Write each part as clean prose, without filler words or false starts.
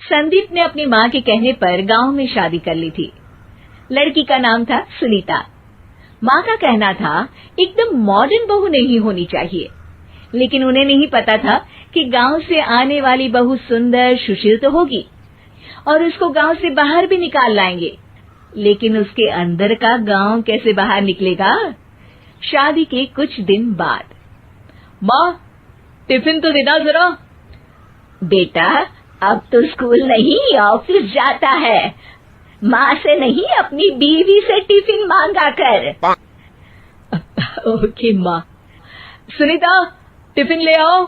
संदीप ने अपनी माँ के कहने पर गांव में शादी कर ली थी। लड़की का नाम था सुनीता। माँ का कहना था एकदम मॉडर्न बहू नहीं होनी चाहिए, लेकिन उन्हें नहीं पता था कि गांव से आने वाली बहू सुंदर सुशील तो होगी और उसको गांव से बाहर भी निकाल लाएंगे, लेकिन उसके अंदर का गांव कैसे बाहर निकलेगा। शादी के कुछ दिन बाद, माँ टिफिन तो देना जरा। बेटा अब तो स्कूल नहीं ऑफिस जाता है, माँ से नहीं अपनी बीवी से टिफिन मांगा कर। ओके माँ। सुनीता टिफिन ले आओ।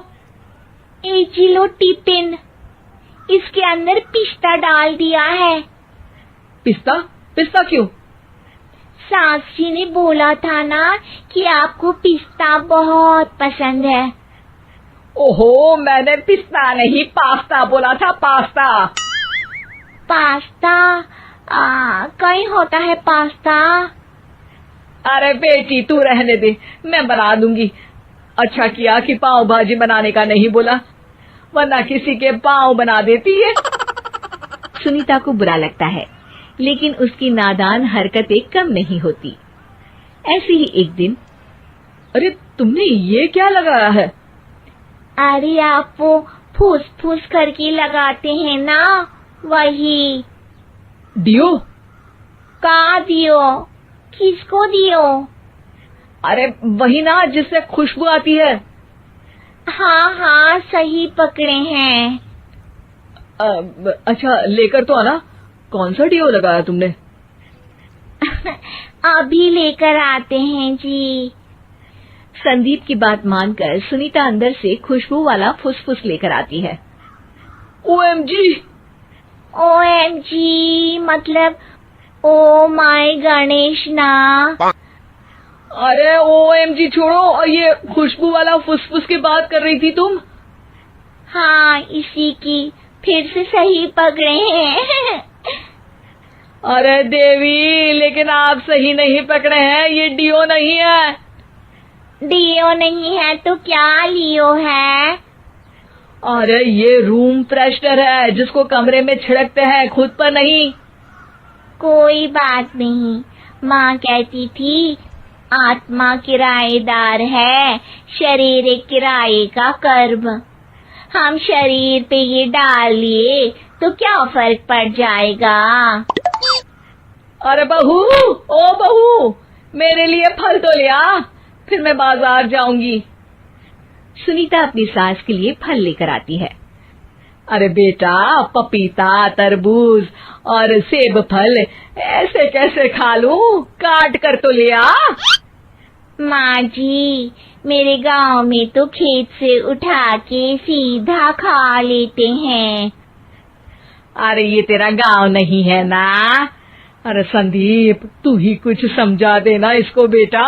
एक किलो टिफिन, इसके अंदर पिस्ता डाल दिया है। पिस्ता? पिस्ता क्यों? सास जी ने बोला था ना कि आपको पिस्ता बहुत पसंद है। ओहो, मैंने पिस्ता नहीं पास्ता बोला था, पास्ता। पास्ता? कहीं होता है पास्ता? अरे बेटी तू रहने दे, मैं बना दूंगी। अच्छा किया कि पाव भाजी बनाने का नहीं बोला, वरना किसी के पाव बना देती है। सुनीता को बुरा लगता है, लेकिन उसकी नादान हरकतें कम नहीं होती। ऐसे ही एक दिन, अरे तुमने ये क्या लगाया है? अरे आप वो फूस फूस करके लगाते हैं ना, वही। दियो? का दियो? किसको दियो? अरे वही ना जिससे खुशबू आती है। हाँ हाँ सही पकड़े हैं। अच्छा लेकर तो आना। कौन सा डियो लगाया तुमने? अभी लेकर आते हैं जी। संदीप की बात मानकर सुनीता अंदर से खुशबू वाला फुसफुस लेकर आती है। ओएमजी! ओएमजी मतलब ओ माय गणेश ना। अरे ओएमजी छोड़ो, ये खुशबू वाला फुसफुस की बात कर रही थी तुम? हाँ इसी की, फिर से सही पकड़े हैं। अरे देवी, लेकिन आप सही नहीं पकड़े हैं, ये डियो नहीं है। डियो नहीं है तो क्या लियो है? अरे ये रूम फ्रेशनर है, जिसको कमरे में छिड़कते हैं, खुद पर नहीं। कोई बात नहीं, माँ कहती थी आत्मा किराएदार है, शरीर एक किराए का कर्म। हम शरीर पे ये डाल लिए तो क्या फर्क पड़ जाएगा। अरे बहू, ओ बहू, मेरे लिए फल तो ले आ, फिर मैं बाजार जाऊंगी। सुनीता अपनी सास के लिए फल लेकर आती है। अरे बेटा, पपीता, तरबूज और सेब फल ऐसे कैसे खा लूं? काट कर तो ले आ। माँ जी, मेरे गांव में तो खेत से उठा के सीधा खा लेते हैं। अरे ये तेरा गांव नहीं है ना। अरे संदीप, तू ही कुछ समझा देना इसको बेटा।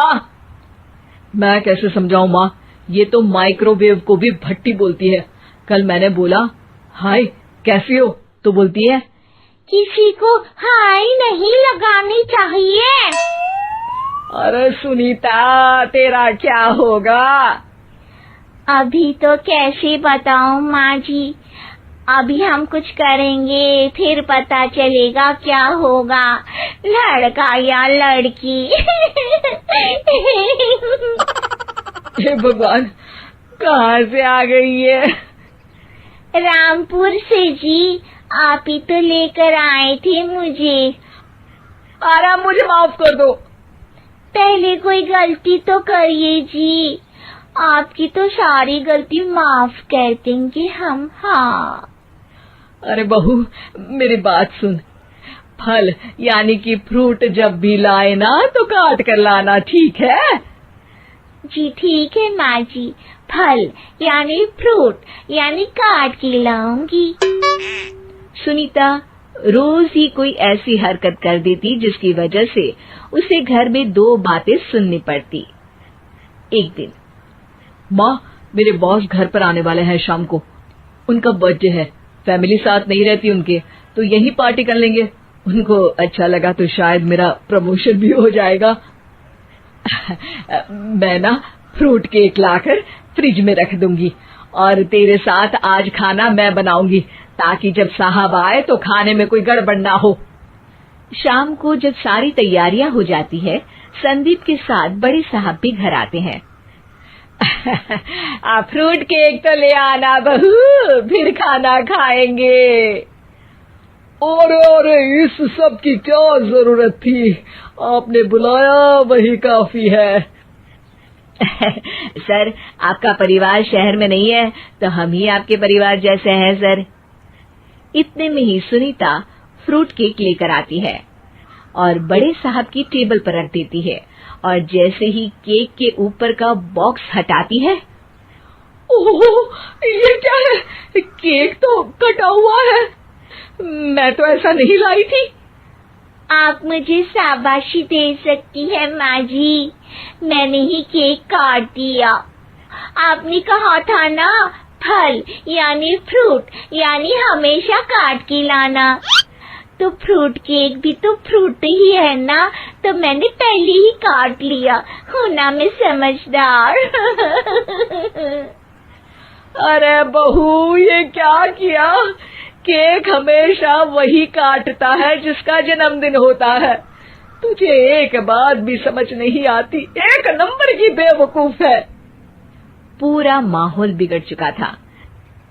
मैं कैसे समझाऊं माँ, ये तो माइक्रोवेव को भी भट्टी बोलती है। कल मैंने बोला हाय कैसी हो, तो बोलती है किसी को हाय नहीं लगानी चाहिए। अरे सुनीता, तेरा क्या होगा? अभी तो कैसे बताऊं माँ जी, अभी हम कुछ करेंगे फिर पता चलेगा क्या होगा, लड़का या लड़की। हे भगवान, कहाँ से आ गई है? रामपुर से जी, आप ही तो लेकर आए थे मुझे। अरे मुझे माफ कर दो। पहले कोई गलती तो करिए जी, आपकी तो सारी गलती माफ कर देंगे हम। हाँ अरे बहू, मेरी बात सुन। फल यानी कि फ्रूट जब भी लाए ना तो काट कर लाना, ठीक है? जी ठीक है माँ जी, फल यानी फ्रूट यानी काट के लाऊंगी। सुनीता रोज ही कोई ऐसी हरकत कर देती जिसकी वजह से उसे घर में दो बातें सुननी पड़ती। एक दिन, माँ मेरे बॉस घर पर आने वाले हैं शाम को, उनका बर्थडे है, फैमिली साथ नहीं रहती उनके, तो यही पार्टी कर लेंगे। उनको अच्छा लगा तो शायद मेरा प्रमोशन भी हो जाएगा। मैं ना फ्रूट केक लाकर फ्रिज में रख दूंगी और तेरे साथ आज खाना मैं बनाऊंगी, ताकि जब साहब आए तो खाने में कोई गड़बड़ ना हो। शाम को जब सारी तैयारियां हो जाती है, संदीप के साथ बड़े साहब भी घर आते हैं। फ्रूट केक तो ले आना बहू, फिर खाना खाएंगे। अरे इस सब की क्या जरूरत थी, आपने बुलाया वही काफी है। सर, आपका परिवार शहर में नहीं है तो हम ही आपके परिवार जैसे हैं सर। इतने में ही सुनीता फ्रूट केक लेकर आती है और बड़े साहब की टेबल पर रख देती है, और जैसे ही केक के ऊपर का बॉक्स हटाती है, ओह, ये क्या है? केक तो कटा हुआ है, मैं तो ऐसा नहीं लाई थी। आप मुझे शाबाशी दे सकती है माँ जी, मैंने ही केक काट दिया। आपने कहा था ना, फल यानी फ्रूट यानी हमेशा काट के लाना, तो फ्रूट केक भी तो फ्रूट ही है ना, तो मैंने पहले ही काट लिया। हूँ ना मैं समझदार। अरे बहू, ये क्या किया? केक हमेशा वही काटता है जिसका जन्मदिन होता है। तुझे एक बात भी समझ नहीं आती, एक नंबर की बेवकूफ है। पूरा माहौल बिगड़ चुका था।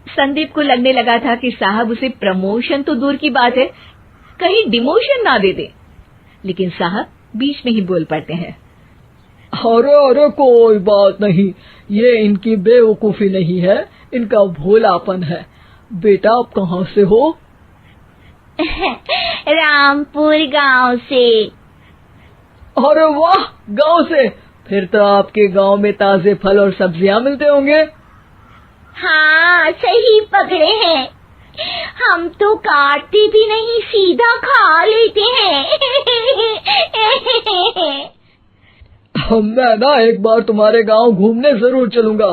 संदीप को लगने लगा था कि साहब उसे प्रमोशन तो दूर की बात है, कहीं डिमोशन ना दे दे, लेकिन साहब बीच में ही बोल पड़ते हैं। अरे कोई बात नहीं, ये इनकी बेवकूफी नहीं है, इनका भोलापन है। बेटा आप कहाँ से हो? रामपुर गांव से। अरे वाह, गांव से? फिर तो आपके गांव में ताजे फल और सब्जियां मिलते होंगे। हाँ, सही पकड़े हैं। हम तो काटते भी नहीं, सीधा खा लेते हैं। मैं ना एक बार तुम्हारे गांव घूमने जरूर चलूंगा।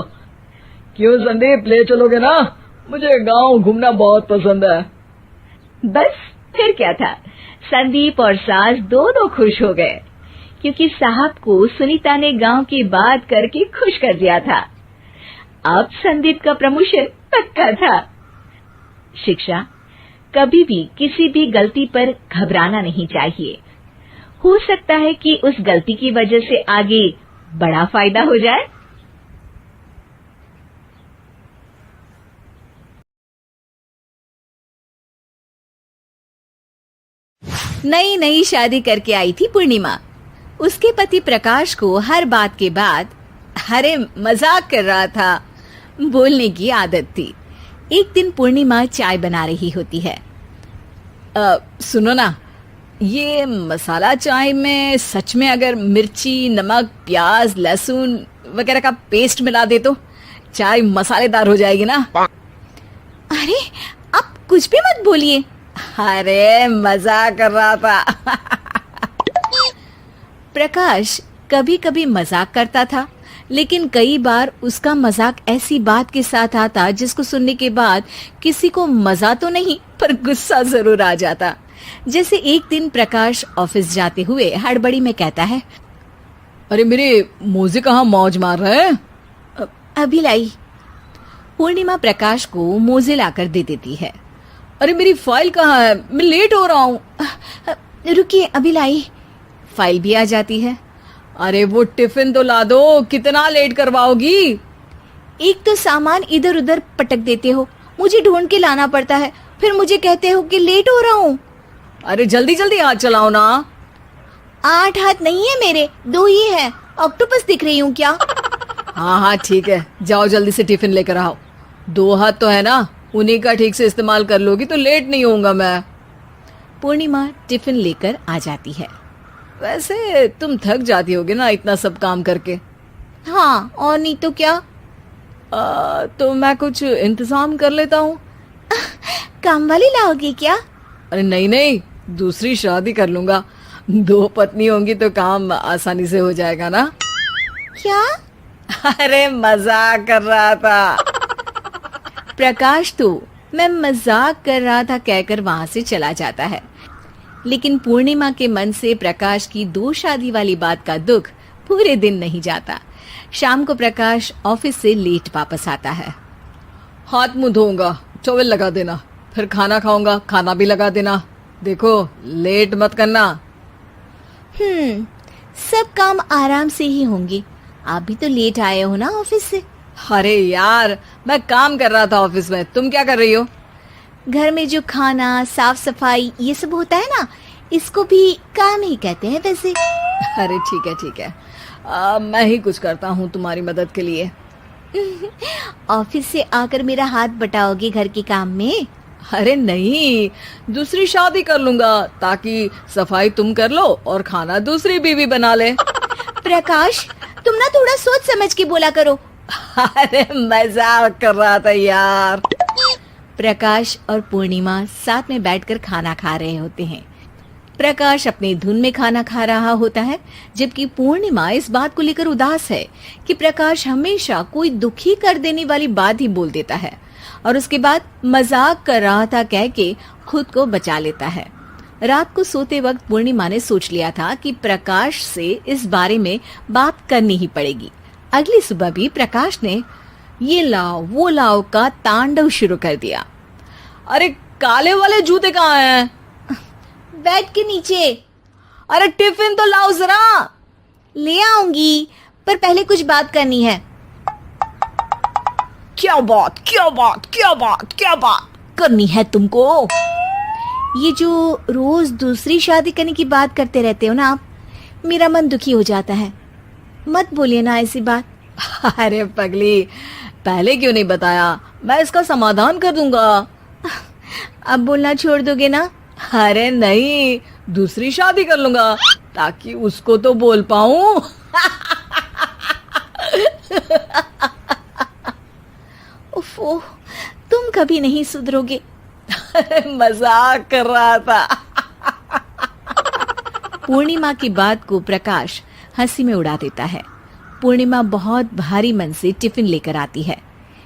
क्यों संदीप, ले चलोगे ना? मुझे गांव घूमना बहुत पसंद है। बस फिर क्या था, संदीप और सास दोनों खुश हो गए, क्योंकि साहब को सुनीता ने गांव की बात करके खुश कर दिया था। अब संदीप का प्रमोशन पक्का था। शिक्षा, कभी भी किसी भी गलती पर घबराना नहीं चाहिए। हो सकता है कि उस गलती की वजह से आगे बड़ा फायदा हो जाए। नई नई शादी करके आई थी पूर्णिमा। उसके पति प्रकाश को हर बात के बाद अरे मजाक कर रहा था बोलने की आदत थी। एक दिन पूर्णिमा चाय बना रही होती है। सुनो ना, ये मसाला चाय में सच में अगर मिर्ची, नमक, प्याज, लहसुन वगैरह का पेस्ट मिला दे तो चाय मसालेदार हो जाएगी ना? अरे आप कुछ भी मत बोलिए। अरे मजाक कर रहा था। प्रकाश कभी कभी मजाक करता था, लेकिन कई बार उसका मजाक ऐसी बात के साथ आता जिसको सुनने के बाद किसी को मजा तो नहीं पर गुस्सा जरूर आ जाता। जैसे एक दिन प्रकाश ऑफिस जाते हुए हड़बड़ी में कहता है, अरे मेरे मोजे कहाँ मौज मार रहे हैं? अभी लाई। पूर्णिमा प्रकाश को मोजे लाकर दे देती है। अरे मेरी फाइल कहाँ है? मैं लेट हो रहा हूँ। रुकिए अभी लाई। फाइल भी आ जाती है। अरे वो टिफिन तो ला दो, कितना लेट करवाओगी? एक तो सामान इधर उधर पटक देते हो, मुझे ढूंढ के लाना पड़ता है, फिर मुझे कहते हो कि लेट हो रहा हूँ। अरे जल्दी जल्दी हाथ चलाओ ना। 8 हाथ नहीं है मेरे, 2 ही है। ऑक्टोपस दिख रही हूँ क्या? हाँ ठीक है, जाओ जल्दी से टिफिन लेकर आओ। 2 हाथ तो है ना, उन्हीं का ठीक से इस्तेमाल कर लोगी तो लेट नहीं होऊंगा मैं। पूर्णिमा टिफिन लेकर आ जाती है। वैसे तुम थक जाती होगी ना इतना सब काम करके। हाँ, और नहीं तो क्या। तो मैं कुछ इंतजाम कर लेता हूँ। काम वाली लाओगी क्या? अरे नहीं, दूसरी शादी कर लूंगा। 2 पत्नी होंगी तो काम आसानी से हो जाएगा ना। क्या? अरे मजाक कर रहा था। प्रकाश तो मैं मजाक कर रहा था कहकर वहां से चला जाता है, लेकिन पूर्णिमा के मन से प्रकाश की 2 शादी वाली बात का दुख पूरे दिन नहीं जाता। शाम को प्रकाश ऑफिस से लेट वापस आता है। हाथ मुंह धोऊंगा, टॉवेल लगा देना, फिर खाना खाऊंगा, खाना भी लगा देना। देखो लेट मत करना। सब काम आराम से ही होंगे। आप भी तो लेट आए हो ना ऑफिस से। अरे यार, मैं काम कर रहा था ऑफिस में, तुम क्या कर रही हो? घर में जो खाना, साफ सफाई ये सब होता है ना, इसको भी काम ही कहते हैं वैसे। अरे ठीक है, मैं ही कुछ करता हूँ तुम्हारी मदद के लिए। ऑफिस से आकर मेरा हाथ बटाओगे घर के काम में? अरे नहीं, दूसरी शादी कर लूंगा ताकि सफाई तुम कर लो और खाना दूसरी बीवी बना ले। प्रकाश, तुम ना थोड़ा सोच समझ के बोला करो। अरे मजाक कर रहा था यार। प्रकाश और पूर्णिमा साथ में बैठकर खाना खा रहे होते हैं। प्रकाश अपनी धुन में खाना खा रहा होता है, जबकि पूर्णिमा इस बात को लेकर उदास है कि प्रकाश हमेशा कोई दुखी कर देने वाली बात ही बोल देता है और उसके बाद मजाक कर रहा था कह के खुद को बचा लेता है। रात को सोते वक्त पूर्णिमा ने सोच लिया था कि प्रकाश से इस बारे में बात करनी ही पड़ेगी। अगली सुबह भी प्रकाश ने ये लाओ वो लाओ का तांडव शुरू कर दिया। अरे काले वाले जूते कहाँ हैं? बेड के नीचे। अरे टिफिन तो लाओ जरा। ले आऊंगी, पर पहले कुछ बात करनी है। क्या बात करनी है तुमको? ये जो रोज दूसरी शादी करने की बात करते रहते हो ना आप, मेरा मन दुखी हो जाता है। मत बोलिए ना ऐसी बात। अरे पगली, पहले क्यों नहीं बताया? मैं इसका समाधान कर दूंगा। अब बोलना छोड़ दोगे ना? अरे नहीं, दूसरी शादी कर लूंगा ताकि उसको तो बोल पाऊं। उफ़ो, तुम कभी नहीं सुधरोगे। मजाक कर रहा था। पूर्णिमा की बात को प्रकाश हंसी में उड़ा देता है। पूर्णिमा बहुत भारी मन से टिफिन लेकर आती है।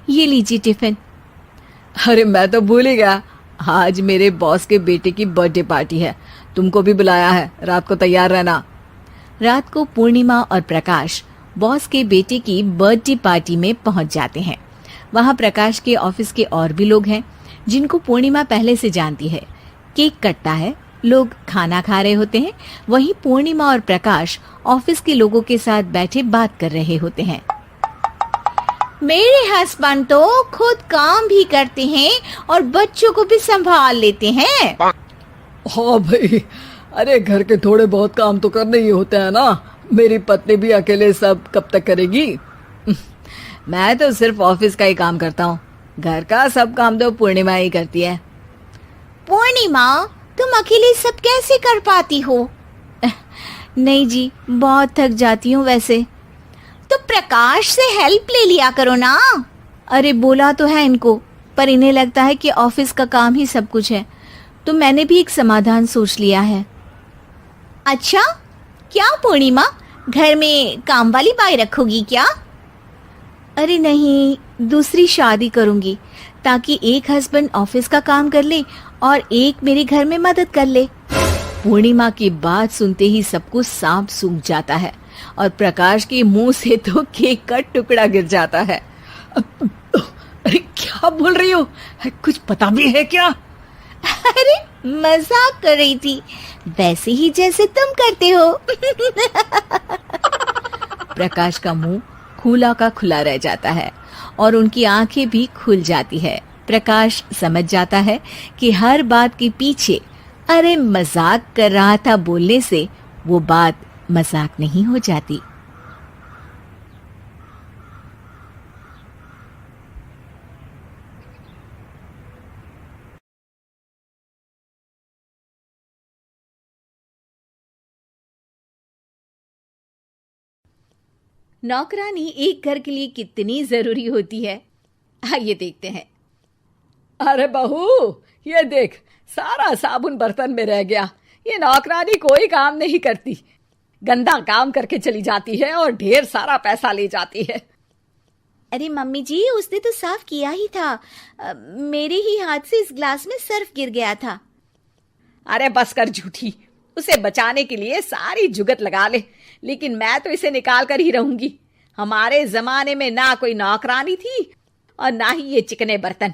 ये लीजिए टिफिन। अरे मैं तो भूल ही गया, आज मेरे बॉस के बेटे की बर्थडे पार्टी है, तुमको भी बुलाया है, रात को तैयार रहना। रात को पूर्णिमा और प्रकाश बॉस के बेटे की बर्थडे पार्टी में पहुंच जाते हैं। वहां प्रकाश के ऑफिस के और भी लोग हैं जिनको पूर्णिमा पहले से जानती है। केक कटता है, लोग खाना खा रहे होते हैं। वहीं पूर्णिमा और प्रकाश ऑफिस के लोगों के साथ बैठे बात कर रहे होते हैं। मेरे हस्बैंड तो खुद काम भी करते हैं और बच्चों को भी संभाल लेते हैं। हाँ भाई, अरे घर के थोड़े बहुत काम तो करने ही होते हैं ना। मेरी पत्नी भी अकेले सब कब तक करेगी? मैं तो सिर्फ ऑफिस का ही काम करता हूँ, घर का सब काम तो पूर्णिमा ही करती है। पूर्णिमा, तुम अकेले सब कैसे कर पाती हो? नहीं जी, बहुत थक जाती हूँ वैसे। तो प्रकाश से हेल्प ले लिया करो ना। अरे बोला तो है इनको, पर इन्हें लगता है कि ऑफिस का काम ही सब कुछ है, तो मैंने भी एक समाधान सोच लिया है। अच्छा, क्या पूर्णिमा, घर में काम वाली बाई रखोगी क्या? अरे नहीं, दूसरी शादी करूंगी ताकि एक हस्बैंड ऑफिस का काम कर ले और एक मेरे घर में मदद कर ले। पूर्णिमा की बात सुनते ही सबको सांप सूंघ जाता है और प्रकाश के मुंह से तो केक का टुकड़ा गिर जाता है। अरे क्या बोल रही हो? कुछ पता भी है क्या? अरे मजाक कर रही थी, वैसे ही जैसे तुम करते हो। प्रकाश का मुंह खुला का खुला रह जाता है और उनकी आंखें भी खुल जाती है। प्रकाश समझ जाता है कि हर बात के पीछे अरे मजाक कर रहा था बोलने से वो बात मजाक नहीं हो जाती। नौकरानी एक घर के लिए कितनी जरूरी होती है, आइए देखते हैं। अरे बहू, ये देख, सारा साबुन बर्तन में रह गया। ये नौकरानी कोई काम नहीं करती, गंदा काम करके चली जाती है और ढेर सारा पैसा ले जाती है। अरे मम्मी जी, उसने तो साफ किया ही था, मेरे ही हाथ से इस ग्लास में सर्फ गिर गया था। अरे बस कर झूठी, उसे बचाने के लिए सारी जुगत लगा ले, लेकिन मैं तो इसे निकाल कर ही रहूंगी। हमारे जमाने में ना कोई नौकरानी थी और ना ही ये चिकने बर्तन।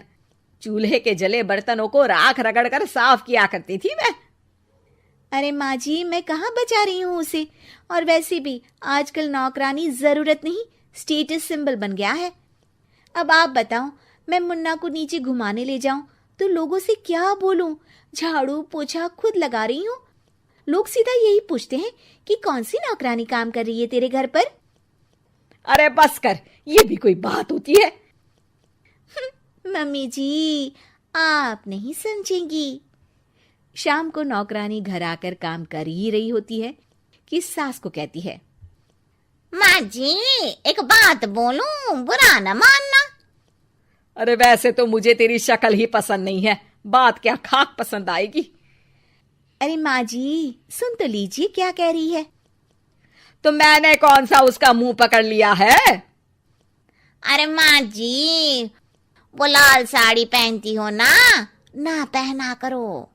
चूल्हे के जले बर्तनों को राख रगड़कर साफ किया करती थी मैं। अरे माँ जी, मैं कहाँ बचा रही हूँ उसे। और वैसे भी आजकल नौकरानी जरूरत नहीं, स्टेटस सिंबल बन गया है। अब आप बताओ, मैं मुन्ना को नीचे घुमाने ले जाऊं तो लोगों से क्या बोलूं? झाड़ू पोछा खुद लगा रही हूँ। लोग सीधा यही पूछते हैं कि कौन सी नौकरानी काम कर रही है तेरे घर पर। अरे बस कर, ये भी कोई बात होती है? मम्मी जी, आप नहीं समझेंगी। शाम को नौकरानी घर आकर काम कर ही रही होती है कि सास को कहती है, माँ जी एक बात बोलूं, बुरा न मानना। अरे वैसे तो मुझे तेरी शक्ल ही पसंद नहीं है, बात क्या खाक पसंद आएगी। अरे माँ जी, सुन तो लीजिए क्या कह रही है। तो मैंने कौन सा उसका मुंह पकड़ लिया है? अरे माँ जी, वो लाल साड़ी पहनती हो ना, ना पहना करो।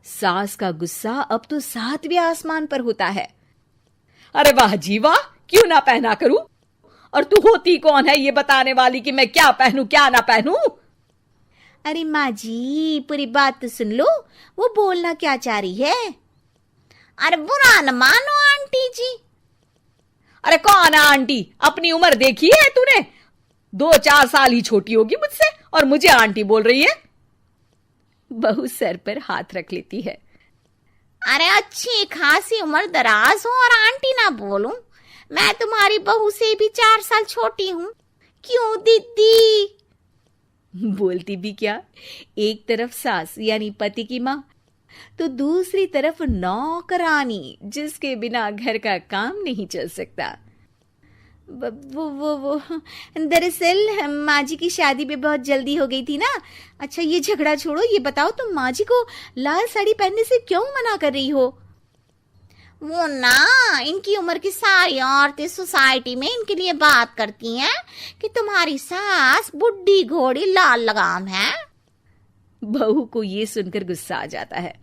सास का गुस्सा अब तो 7वें आसमान पर होता है। अरे वाह जी वाह, क्यों ना पहना करूं? और तू होती कौन है ये बताने वाली कि मैं क्या पहनूं क्या ना पहनूं? अरे माँ जी, पूरी बात तो सुन लो, वो बोलना क्या चाह रही है। अरे बुरा न मानो आंटी जी। अरे कौन है आंटी? अपनी उम्र देखी है तूने? 2-4 साल ही छोटी होगी मुझसे और मुझे आंटी बोल रही है। बहू सर पर हाथ रख लेती है। अरे अच्छी खासी उम्र दराज हो और आंटी ना बोलूं? मैं तुम्हारी बहू से भी 4 साल छोटी हूं। क्यों दीदी? बोलती भी क्या, एक तरफ सास यानी पति की माँ, तो दूसरी तरफ नौकरानी जिसके बिना घर का काम नहीं चल सकता। वो दरअसल माँ जी की शादी भी बहुत जल्दी हो गई थी ना। अच्छा ये झगड़ा छोड़ो, ये बताओ तुम माँ जी को लाल साड़ी पहनने से क्यों मना कर रही हो? वो ना, इनकी उम्र की सारी औरतें सोसाइटी में इनके लिए बात करती हैं कि तुम्हारी सास बुढ़ी घोड़ी लाल लगाम है। बहू को ये सुनकर गुस्सा आ जाता है।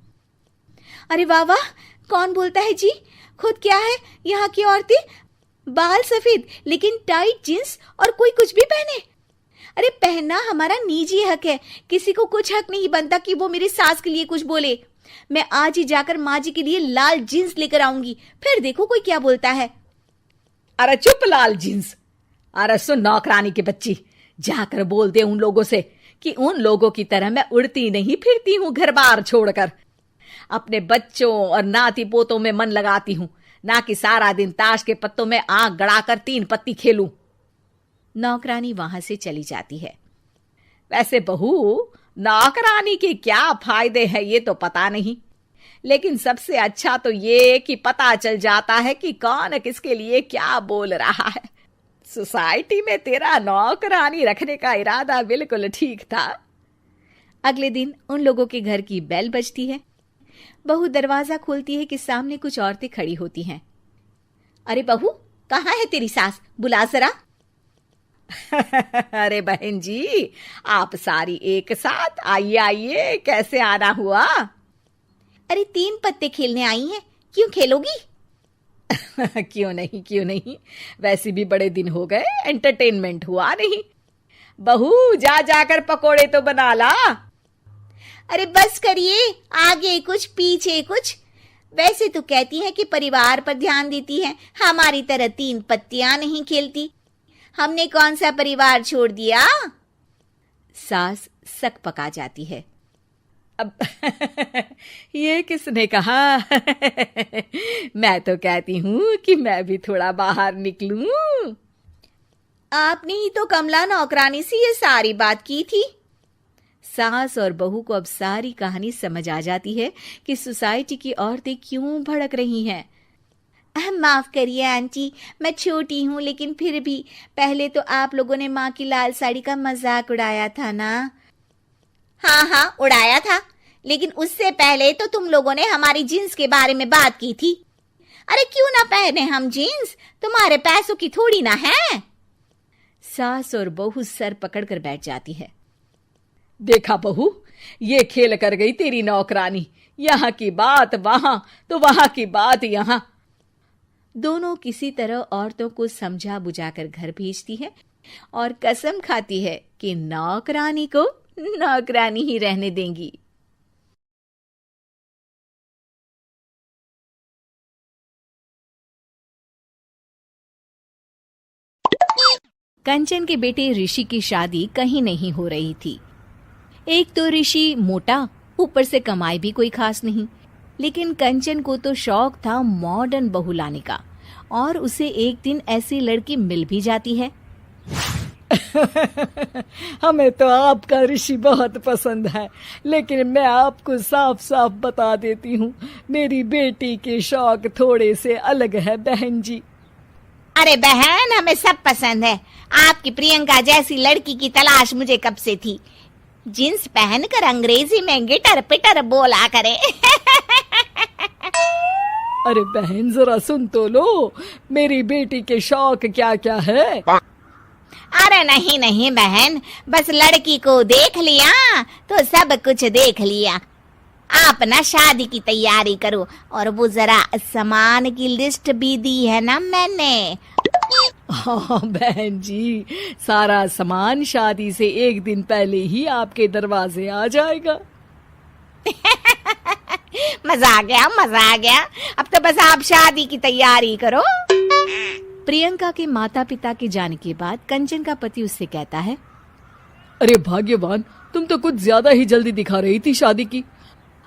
अरे वाह वाह, कौन बोलता है जी? खुद क्या है यहाँ की औरतें, बाल सफेद लेकिन टाइट जींस और कोई कुछ भी पहने। अरे पहनना हमारा निजी हक है, किसी को कुछ हक नहीं बनता कि वो मेरी सास के लिए कुछ बोले। मैं आज ही जाकर माँ जी के लिए लाल जींस लेकर आऊंगी, फिर देखो कोई क्या बोलता है। अरे चुप लाल जींस। अरे सुन नौकरानी की बच्ची, जाकर बोल दे उन लोगों से कि उन लोगों की तरह मैं उड़ती नहीं फिरती हूं घर बार छोड़कर। अपने बच्चों और नाती पोतों में मन लगाती हूं, ना कि सारा दिन ताश के पत्तों में आंख गड़ाकर 3 पत्ती खेलूं। नौकरानी वहां से चली जाती है। वैसे बहू, नौकरानी के क्या फायदे हैं ये तो पता नहीं, लेकिन सबसे अच्छा तो ये कि पता चल जाता है कि कौन किसके लिए क्या बोल रहा है। सोसाइटी में तेरा नौकरानी रखने का इरादा बिल्कुल ठीक था। अगले दिन उन लोगों के घर की बेल बजती है। बहू दरवाजा खोलती है कि सामने कुछ औरतें खड़ी होती हैं। अरे बहू, कहाँ है तेरी सास? बुला जरा। अरे बहन जी, आप सारी एक साथ आइए आइए, कैसे आना हुआ? अरे 3 पत्ते खेलने आई हैं, क्यों खेलोगी? क्यों नहीं, वैसे भी बड़े दिन हो गए, एंटरटेनमेंट हुआ नहीं। बहू जा जाकर पकोड़े तो बना ला। अरे बस करिए, आगे कुछ पीछे कुछ। वैसे तो कहती है कि परिवार पर ध्यान देती है, हमारी तरह 3 पत्तियां नहीं खेलती। हमने कौन सा परिवार छोड़ दिया? सास सक पका जाती है। अब ये किसने कहा? मैं तो कहती हूं कि मैं भी थोड़ा बाहर निकलूं। आपने ही तो कमला नौकरानी से ये सारी बात की थी। सास और बहू को अब सारी कहानी समझ आ जाती है कि सोसाइटी की औरतें क्यों भड़क रही हैं। माफ करिए आंटी, मैं छोटी हूँ, लेकिन फिर भी पहले तो आप लोगों ने माँ की लाल साड़ी का मजाक उड़ाया था ना। हाँ उड़ाया था, लेकिन उससे पहले तो तुम लोगों ने हमारी जीन्स के बारे में बात की थी। अरे क्यों ना पहने हम जीन्स, तुम्हारे पैसों की थोड़ी ना है। सास और बहू सर पकड़कर बैठ जाती है। देखा बहू, ये खेल कर गई तेरी नौकरानी, यहाँ की बात वहां तो वहां की बात यहाँ। दोनों किसी तरह औरतों को समझा बुझाकर घर भेजती है और कसम खाती है कि नौकरानी को नौकरानी ही रहने देंगी। कंचन के बेटे ऋषि की शादी कहीं नहीं हो रही थी। एक तो ऋषि मोटा, ऊपर से कमाई भी कोई खास नहीं। लेकिन कंचन को तो शौक था मॉडर्न बहू लाने का, और उसे एक दिन ऐसी लड़की मिल भी जाती है। हमें तो आपका ऋषि बहुत पसंद है, लेकिन मैं आपको साफ साफ बता देती हूँ, मेरी बेटी के शौक थोड़े से अलग है बहन जी। अरे बहन, हमें सब पसंद है। आपकी प्रियंका जैसी लड़की की तलाश मुझे कब से थी। जींस पहनकर अंग्रेजी में गिटर पिटर बोला करे। अरे बहन, जरा सुन तो लो, मेरी बेटी के शौक क्या क्या है। अरे नहीं नहीं बहन, बस लड़की को देख लिया तो सब कुछ देख लिया। आप ना शादी की तैयारी करो, और वो जरा सामान की लिस्ट भी दी है ना मैंने। हाँ बहन जी, सारा सामान शादी से एक दिन पहले ही आपके दरवाजे आ जाएगा। मजा आ गया, मजा आ गया। अब तो बस आप शादी की तैयारी करो। प्रियंका के माता पिता के जाने के बाद कंचन का पति उससे कहता है, अरे भाग्यवान, तुम तो कुछ ज्यादा ही जल्दी दिखा रही थी शादी की।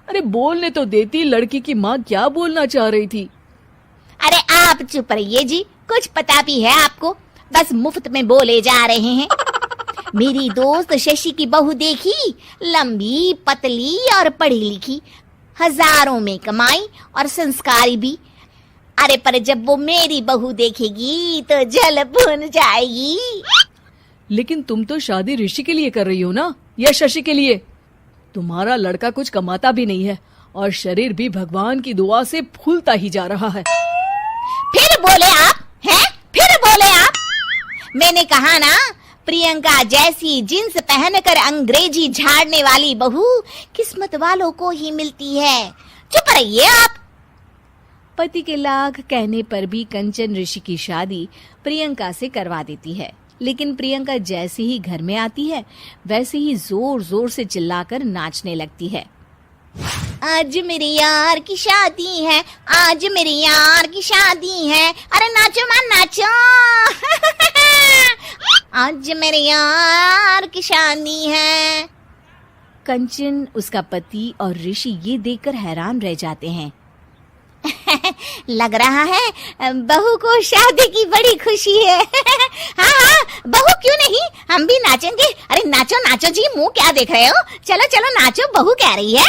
अरे बोलने तो देती, लड़की की माँ क्या बोलना चाह रही थी। अरे आप चुप रहिए जी, कुछ पता भी है आपको, बस मुफ्त में बोले जा रहे हैं। मेरी दोस्त शशि की बहू देखी, लंबी पतली और पढ़ी लिखी, हजारों में कमाई और संस्कारी भी। अरे पर जब वो मेरी बहू देखेगी तो जल भुन जाएगी। लेकिन तुम तो शादी ऋषि के लिए कर रही हो ना, या शशि के लिए? तुम्हारा लड़का कुछ कमाता भी नहीं है, और शरीर भी भगवान की दुआ से फूलता ही जा रहा है। फिर बोले आप हैं? फिर बोले आप? मैंने कहा ना, प्रियंका जैसी जींस पहनकर अंग्रेजी झाड़ने वाली बहू किस्मत वालों को ही मिलती है। चुप रहिए आप। पति के लाख कहने पर भी कंचन ऋषि की शादी प्रियंका से करवा देती है। लेकिन प्रियंका जैसे ही घर में आती है, वैसे ही जोर जोर से चिल्लाकर नाचने लगती है। आज मेरे यार की शादी है, आज मेरे यार की शादी है। अरे नाचो मां नाचो। आज मेरे यार की शादी है। कंचन, उसका पति और ऋषि ये देखकर हैरान रह जाते हैं। लग रहा है बहू को शादी की बड़ी खुशी है। हाँ हाँ, बहू क्यों नहीं, हम भी नाचेंगे। अरे नाचो नाचो जी, मुंह क्या देख रहे हो, चलो चलो नाचो, बहू कह रही है।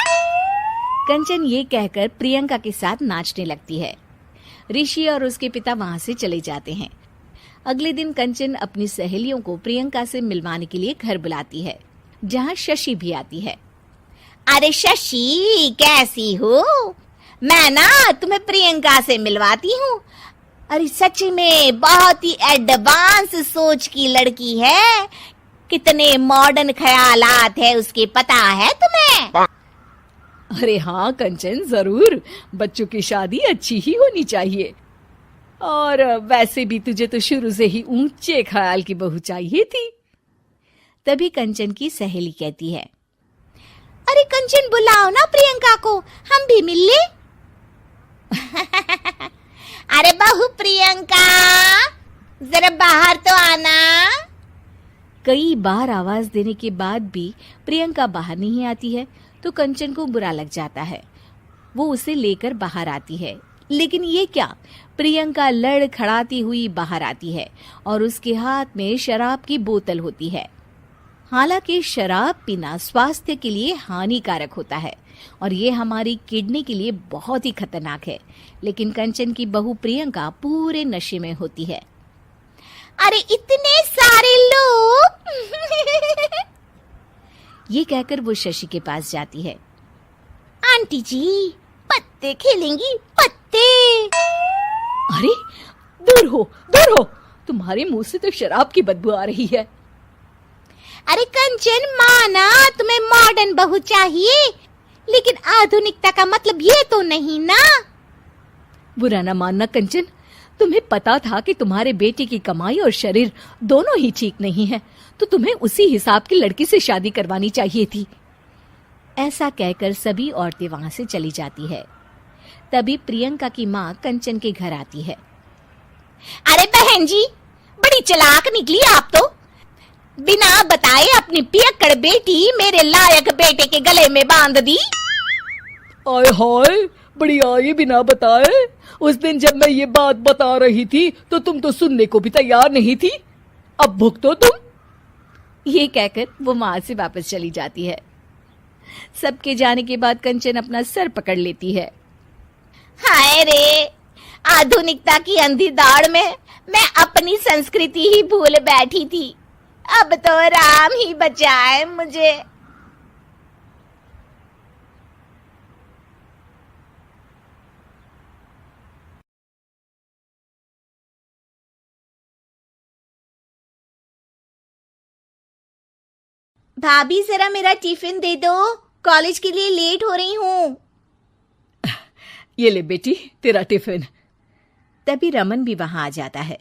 कंचन ये कहकर प्रियंका के साथ नाचने लगती है। ऋषि और उसके पिता वहां से चले जाते हैं। अगले दिन कंचन अपनी सहेलियों को प्रियंका से मिलवाने के लिए घर बुलाती है, जहाँ शशि भी आती है। अरे शशि, कैसी हो? मैं ना तुम्हें प्रियंका से मिलवाती हूँ। अरे सच में बहुत ही एडवांस सोच की लड़की है। कितने मॉडर्न ख्यालात है उसके, पता है तुम्हें? अरे हाँ कंचन, जरूर। बच्चों की शादी अच्छी ही होनी चाहिए, और वैसे भी तुझे तो शुरू से ही ऊंचे ख्याल की बहू चाहिए थी। तभी कंचन की सहेली कहती है, अरे कंचन, बुलाओ ना प्रियंका को, हम भी मिल ले। अरे बहू प्रियंका, जरा बाहर तो आना। कई बार आवाज देने के बाद भी प्रियंका बाहर नहीं आती है, तो कंचन को बुरा लग जाता है। वो उसे लेकर बाहर आती है, लेकिन ये क्या, प्रियंका लड़खड़ाती हुई बाहर आती है और उसके हाथ में शराब की बोतल होती है। हालांकि शराब पीना स्वास्थ्य के लिए हानिकारक होता है और ये हमारी किडनी के लिए बहुत ही खतरनाक है, लेकिन कंचन की बहू प्रियंका पूरे नशे में होती है। अरे इतने सारे लोग। ये कहकर वो शशि के पास जाती है। आंटी जी, पत्ते खेलेंगी, पत्ते। अरे दूर हो, दूर हो, तुम्हारे मुंह से तो शराब की बदबू आ रही है। अरे कंचन, माना तुम्हें मॉडर्न बहू चाहिए, लेकिन आधुनिकता का मतलब ये तो नहीं ना। बुरा ना मानना कंचन, तुम्हें पता था कि तुम्हारे बेटे की कमाई और शरीर दोनों ही ठीक नहीं है, तो तुम्हें उसी हिसाब की लड़की से शादी करवानी चाहिए थी। ऐसा कहकर सभी औरतें वहां से चली जाती है। तभी प्रियंका की माँ कंचन के घर आती है। अरे बहन जी, बड़ी चालाक निकली आप तो। बिना बताए अपनी पियक्कड़ बेटी मेरे लायक बेटे के गले में बांध दी। आय हाय, बड़ी आई बिना बताए। उस दिन जब मैं ये बात बता रही थी तो तुम तो सुनने को भी तैयार नहीं थी। अब भुगतो तुम। ये कहकर वो माँ से वापस चली जाती है। सबके जाने के बाद कंचन अपना सर पकड़ लेती है। हाय रे, आधुनिकता की अंधी दौड़ में मैं अपनी संस्कृति ही भूल बैठी थी। अब तो राम ही बचाए मुझे। भाभी जरा मेरा टिफिन दे दो, कॉलेज के लिए लेट हो रही हूँ। ये ले बेटी तेरा टिफिन। तभी रमन भी वहां आ जाता है।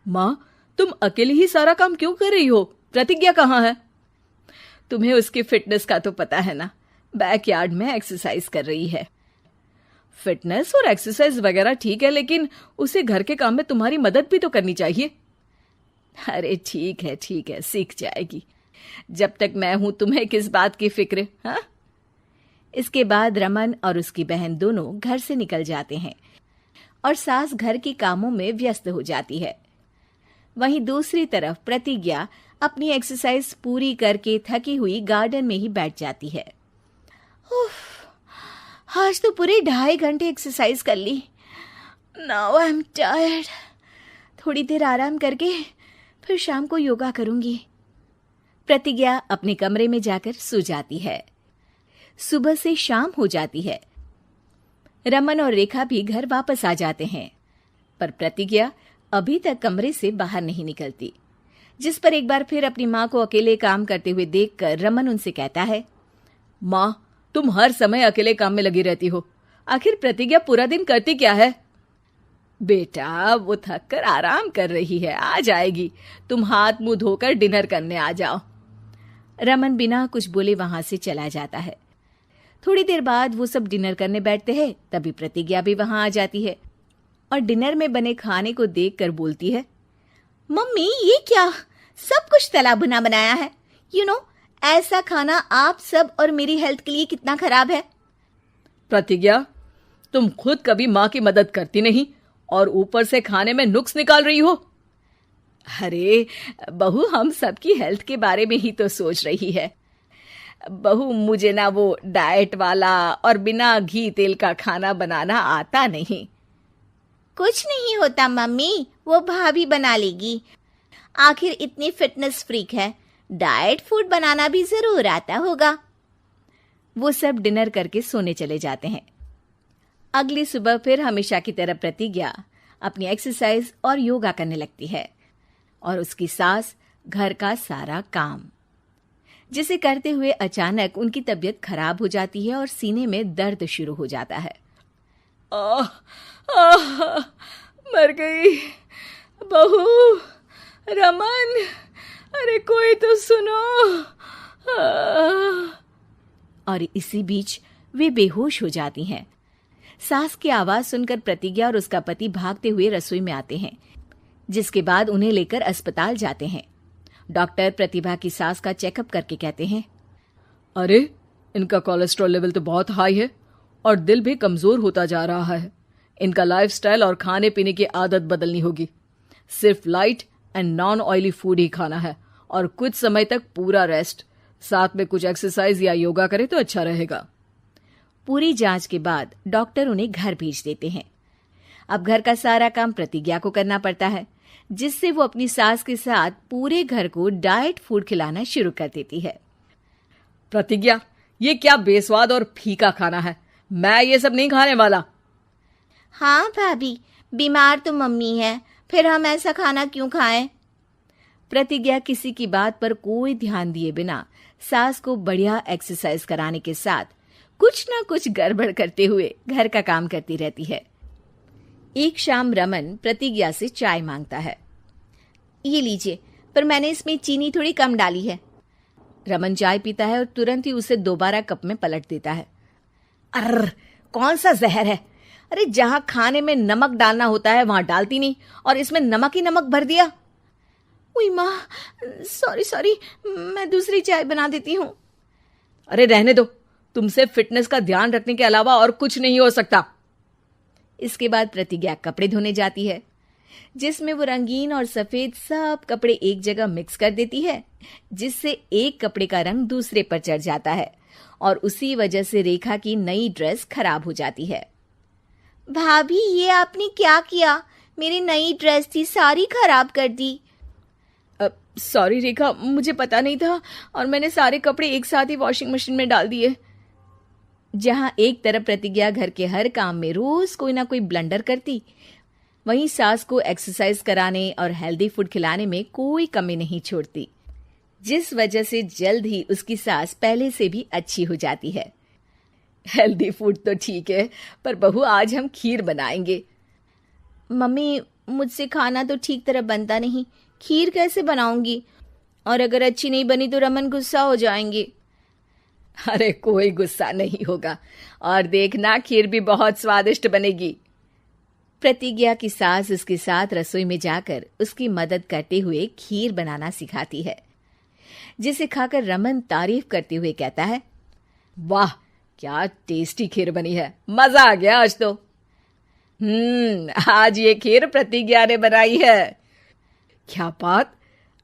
माँ, तुम अकेले ही सारा काम क्यों कर रही हो? प्रतिज्ञा कहाँ है? तुम्हें उसकी फिटनेस का तो पता है ना, बैकयार्ड में एक्सरसाइज कर रही है। फिटनेस और एक्सरसाइज वगैरह ठीक है, लेकिन उसे घर के काम में तुम्हारी मदद भी तो करनी चाहिए। अरे ठीक है, सीख जाएगी। जब तक मैं हूं तुम्हें किस बात की फिक्र, हाँ? इसके बाद रमन और उसकी बहन दोनों घर से निकल जाते हैं और सास घर के कामों में व्यस्त हो जाती है। वहीं दूसरी तरफ प्रतिज्ञा अपनी एक्सरसाइज पूरी करके थकी हुई गार्डन में ही बैठ जाती है। आज तो पूरे 2.5 घंटे एक्सरसाइज कर ली। Now I am tired. थोड़ी देर आराम करके फिर शाम को योगा करूंगी। प्रतिज्ञा अपने कमरे में जाकर सो जाती है। सुबह से शाम हो जाती है। रमन और रेखा भी घर वापस आ जाते हैं, पर प्रतिज्ञा अभी तक कमरे से बाहर नहीं निकलती, जिस पर एक बार फिर अपनी माँ को अकेले काम करते हुए देखकर रमन उनसे कहता है, माँ, तुम हर समय अकेले काम में लगी रहती हो। आखिर प्रतिज्ञा पूरा दिन करती क्या है? बेटा, वो थक कर आराम कर रही है, आ जाएगी। तुम हाथ मुंह धोकर डिनर करने आ जाओ। रमन बिना कुछ बोले वहां से चला जाता है। थोड़ी देर बाद वो सब डिनर करने बैठते हैं। तभी प्रतिज्ञा भी वहां आ जाती है और डिनर में बने खाने को देखकर बोलती है, मम्मी ये क्या, सब कुछ तला भुना बनाया है। ऐसा खाना आप सब और मेरी हेल्थ के लिए कितना खराब है। प्रतिज्ञा, तुम खुद कभी माँ की मदद करती नहीं और ऊपर से खाने में नुक्स निकाल रही हो। अरे बहू, हम सबकी हेल्थ के बारे में ही तो सोच रही है। बहू, मुझे ना वो डाइट वाला और बिना घी तेल का खाना बनाना आता नहीं। कुछ नहीं होता मम्मी, वो भाभी बना लेगी। आखिर इतनी फिटनेस फ्रीक है, डाइट फूड बनाना भी जरूर आता होगा। वो सब डिनर करके सोने चले जाते हैं। अगली सुबह फिर हमेशा की तरह प्रतिज्ञा अपनी एक्सरसाइज और योगा करने लगती है और उसकी सास घर का सारा काम, जिसे करते हुए अचानक उनकी तबीयत खराब हो जाती है और सीने में दर्द शुरू हो जाता है। मर गई बहू। रमन, अरे कोई तो सुनो। और इसी बीच वे बेहोश हो जाती हैं। सास की आवाज सुनकर प्रतिज्ञा और उसका पति भागते हुए रसोई में आते हैं, जिसके बाद उन्हें लेकर अस्पताल जाते हैं। डॉक्टर प्रतिभा की सास का चेकअप करके कहते हैं, अरे इनका कोलेस्ट्रॉल लेवल तो बहुत हाई है और दिल भी कमजोर होता जा रहा है। इनका लाइफस्टाइल और खाने पीने की आदत बदलनी होगी। सिर्फ light and non oily food ही खाना है और कुछ समय तक पूरा रेस्ट, साथ में कुछ एक्सरसाइज या योगा करे तो अच्छा रहेगा। पूरी जांच के बाद डॉक्टर उन्हें घर भेज देते हैं। अब घर का सारा काम प्रतिज्ञा को करना पड़ता है, जिससे वो अपनी सास के साथ पूरे घर को डाइट फूड खिलाना शुरू कर देती है। प्रतिज्ञा, ये क्या बेस्वाद और फीका खाना है, मैं ये सब नहीं खाने वाला। हाँ भाभी, बीमार तो मम्मी है, फिर हम ऐसा खाना क्यों खाएं? प्रतिज्ञा किसी की बात पर कोई ध्यान दिए बिना सास को बढ़िया एक्सरसाइज कराने के साथ कुछ ना कुछ गड़बड़ करते हुए घर का काम करती रहती है। एक शाम रमन प्रतिज्ञा से चाय मांगता है। ये लीजिए, पर मैंने इसमें चीनी थोड़ी कम डाली है। रमन चाय पीता है और तुरंत ही उसे दोबारा कप में पलट देता है। अर्र, कौन सा जहर है? अरे जहां खाने में नमक डालना होता है वहां डालती नहीं, और इसमें नमक ही नमक भर दिया। उई माँ, सॉरी, मैं दूसरी चाय बना देती हूँ। अरे रहने दो, तुमसे फिटनेस का ध्यान रखने के अलावा और कुछ नहीं हो सकता। इसके बाद प्रतिज्ञा कपड़े धोने जाती है, जिसमें वो रंगीन और सफेद सब कपड़े एक जगह मिक्स कर देती है, जिससे एक कपड़े का रंग दूसरे पर चढ़ जाता है और उसी वजह से रेखा की नई ड्रेस खराब हो जाती है। भाभी, ये आपने क्या किया? मेरी नई ड्रेस थी, सारी खराब कर दी। सॉरी रेखा, मुझे पता नहीं था और मैंने सारे कपड़े एक साथ ही वॉशिंग मशीन में डाल दिए। जहां एक तरफ प्रतिज्ञा घर के हर काम में रोज कोई ना कोई ब्लंडर करती, वहीं सास को एक्सरसाइज कराने और हेल्दी फूड खिलाने में कोई कमी नहीं छोड़ती, जिस वजह से जल्द ही उसकी सास पहले से भी अच्छी हो जाती है। हेल्दी फूड तो ठीक है, पर बहू आज हम खीर बनाएंगे। मम्मी, मुझसे खाना तो ठीक तरह बनता नहीं, खीर कैसे बनाऊंगी? और अगर अच्छी नहीं बनी तो रमन गुस्सा हो जाएंगे। अरे कोई गुस्सा नहीं होगा, और देखना खीर भी बहुत स्वादिष्ट बनेगी। प्रतिज्ञा की सास उसके साथ रसोई में जाकर उसकी मदद करते हुए खीर बनाना सिखाती है, जिसे खाकर रमन तारीफ करते हुए कहता है, वाह क्या टेस्टी खीर बनी है, मजा आ गया आज तो। आज ये खीर प्रतिज्ञा ने बनाई है। क्या बात,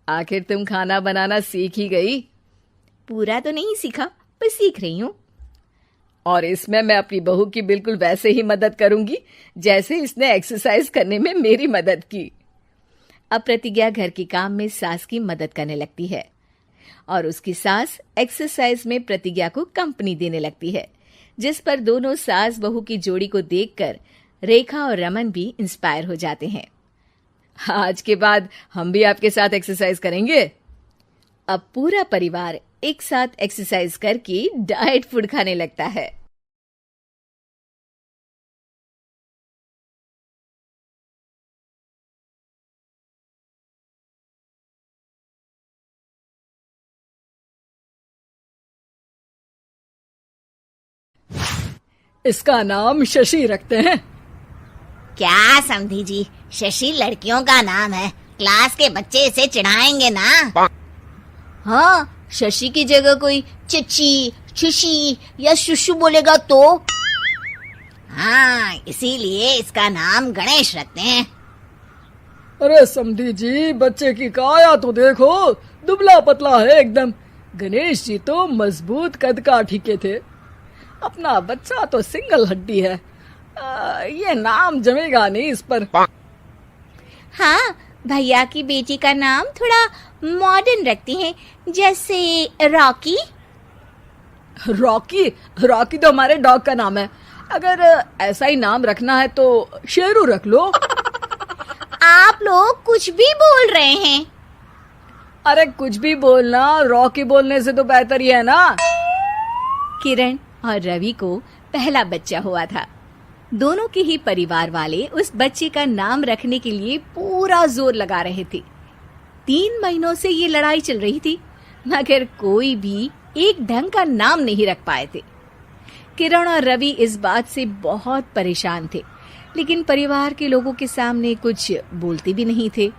आखिर तुम खाना बनाना सीख ही गई? पूरा तो नहीं सीखा, पर सीख रही हूँ। और इसमें मैं अपनी बहू की बिल्कुल वैसे ही मदद करूंगी जैसे इसने एक्सरसाइज करने में मेरी मदद की। अब प्रतिज्ञा घर के काम में सास की मदद करने लगती है और उसकी सास एक्सरसाइज में प्रतिज्ञा को कंपनी देने लगती है, जिस पर दोनों सास बहू की जोड़ी को देखकर रेखा और रमन भी इंस्पायर हो जाते हैं। आज के बाद हम भी आपके साथ एक्सरसाइज करेंगे। अब पूरा परिवार एक साथ एक्सरसाइज करके डाइट फूड खाने लगता है। इसका नाम शशि रखते हैं। क्या समधी जी, शशि लड़कियों का नाम है, क्लास के बच्चे इसे चिढ़ाएंगे ना। हाँ, शशि की जगह कोई चची, शुशी या शुशु बोलेगा तो। हाँ, इसीलिए इसका नाम गणेश रखते हैं। अरे समधी जी, बच्चे की काया तो देखो, दुबला पतला है एकदम। गणेश जी तो मजबूत कद काठी के थे, अपना बच्चा तो सिंगल हड्डी है। ये नाम जमेगा नहीं इस पर। हाँ, भैया की बेटी का नाम थोड़ा मॉडर्न रखते हैं, जैसे रॉकी। रॉकी? रॉकी तो हमारे डॉग का नाम है। अगर ऐसा ही नाम रखना है तो शेरू रख लो। आप लोग कुछ भी बोल रहे हैं। अरे कुछ भी बोलना रॉकी बोलने से तो बेहतर ही है ना। किरण और रवि को पहला बच्चा हुआ था। दोनों के ही परिवार वाले उस बच्चे का नाम रखने के लिए पूरा जोर लगा रहे थे। 3 महीनों से ये लड़ाई चल रही थी, मगर कोई भी एक ढंग का नाम नहीं रख पाए थे। किरण और रवि इस बात से बहुत परेशान थे, लेकिन परिवार के लोगों के सामने कुछ बोलते भी नहीं थे।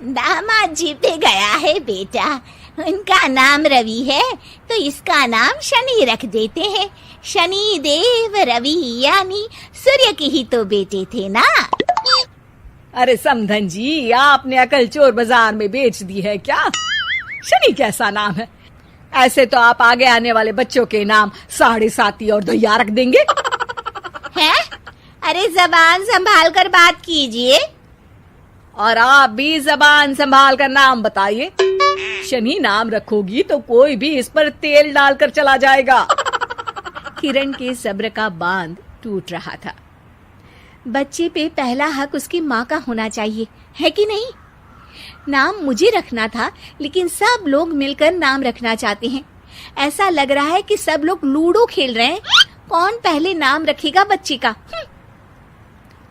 दामाद जी पे गया है बेटा, उनका नाम रवि है तो इसका नाम शनि रख देते हैं। शनि देव रवि, यानी सूर्य के ही तो बेटे थे ना। अरे समधन जी, आपने अकल चोर बाजार में बेच दी है क्या? शनि कैसा नाम है? ऐसे तो आप आगे आने वाले बच्चों के नाम साढ़े साती और दैया रख देंगे। हैं? अरे जबान संभाल कर बात कीजिए। और आप भी जबान संभाल कर नाम बताइए। शनि नाम रखोगी तो कोई भी इस पर तेल डालकर चला जाएगा। किरण के सब्र का बांध टूट रहा था। बच्चे पे पहला हक उसकी माँ का होना चाहिए, है कि नहीं? नाम मुझे रखना था, लेकिन सब लोग मिलकर नाम रखना चाहते हैं। ऐसा लग रहा है कि सब लोग लूडो खेल रहे हैं, कौन पहले नाम रखेगा बच्चे का।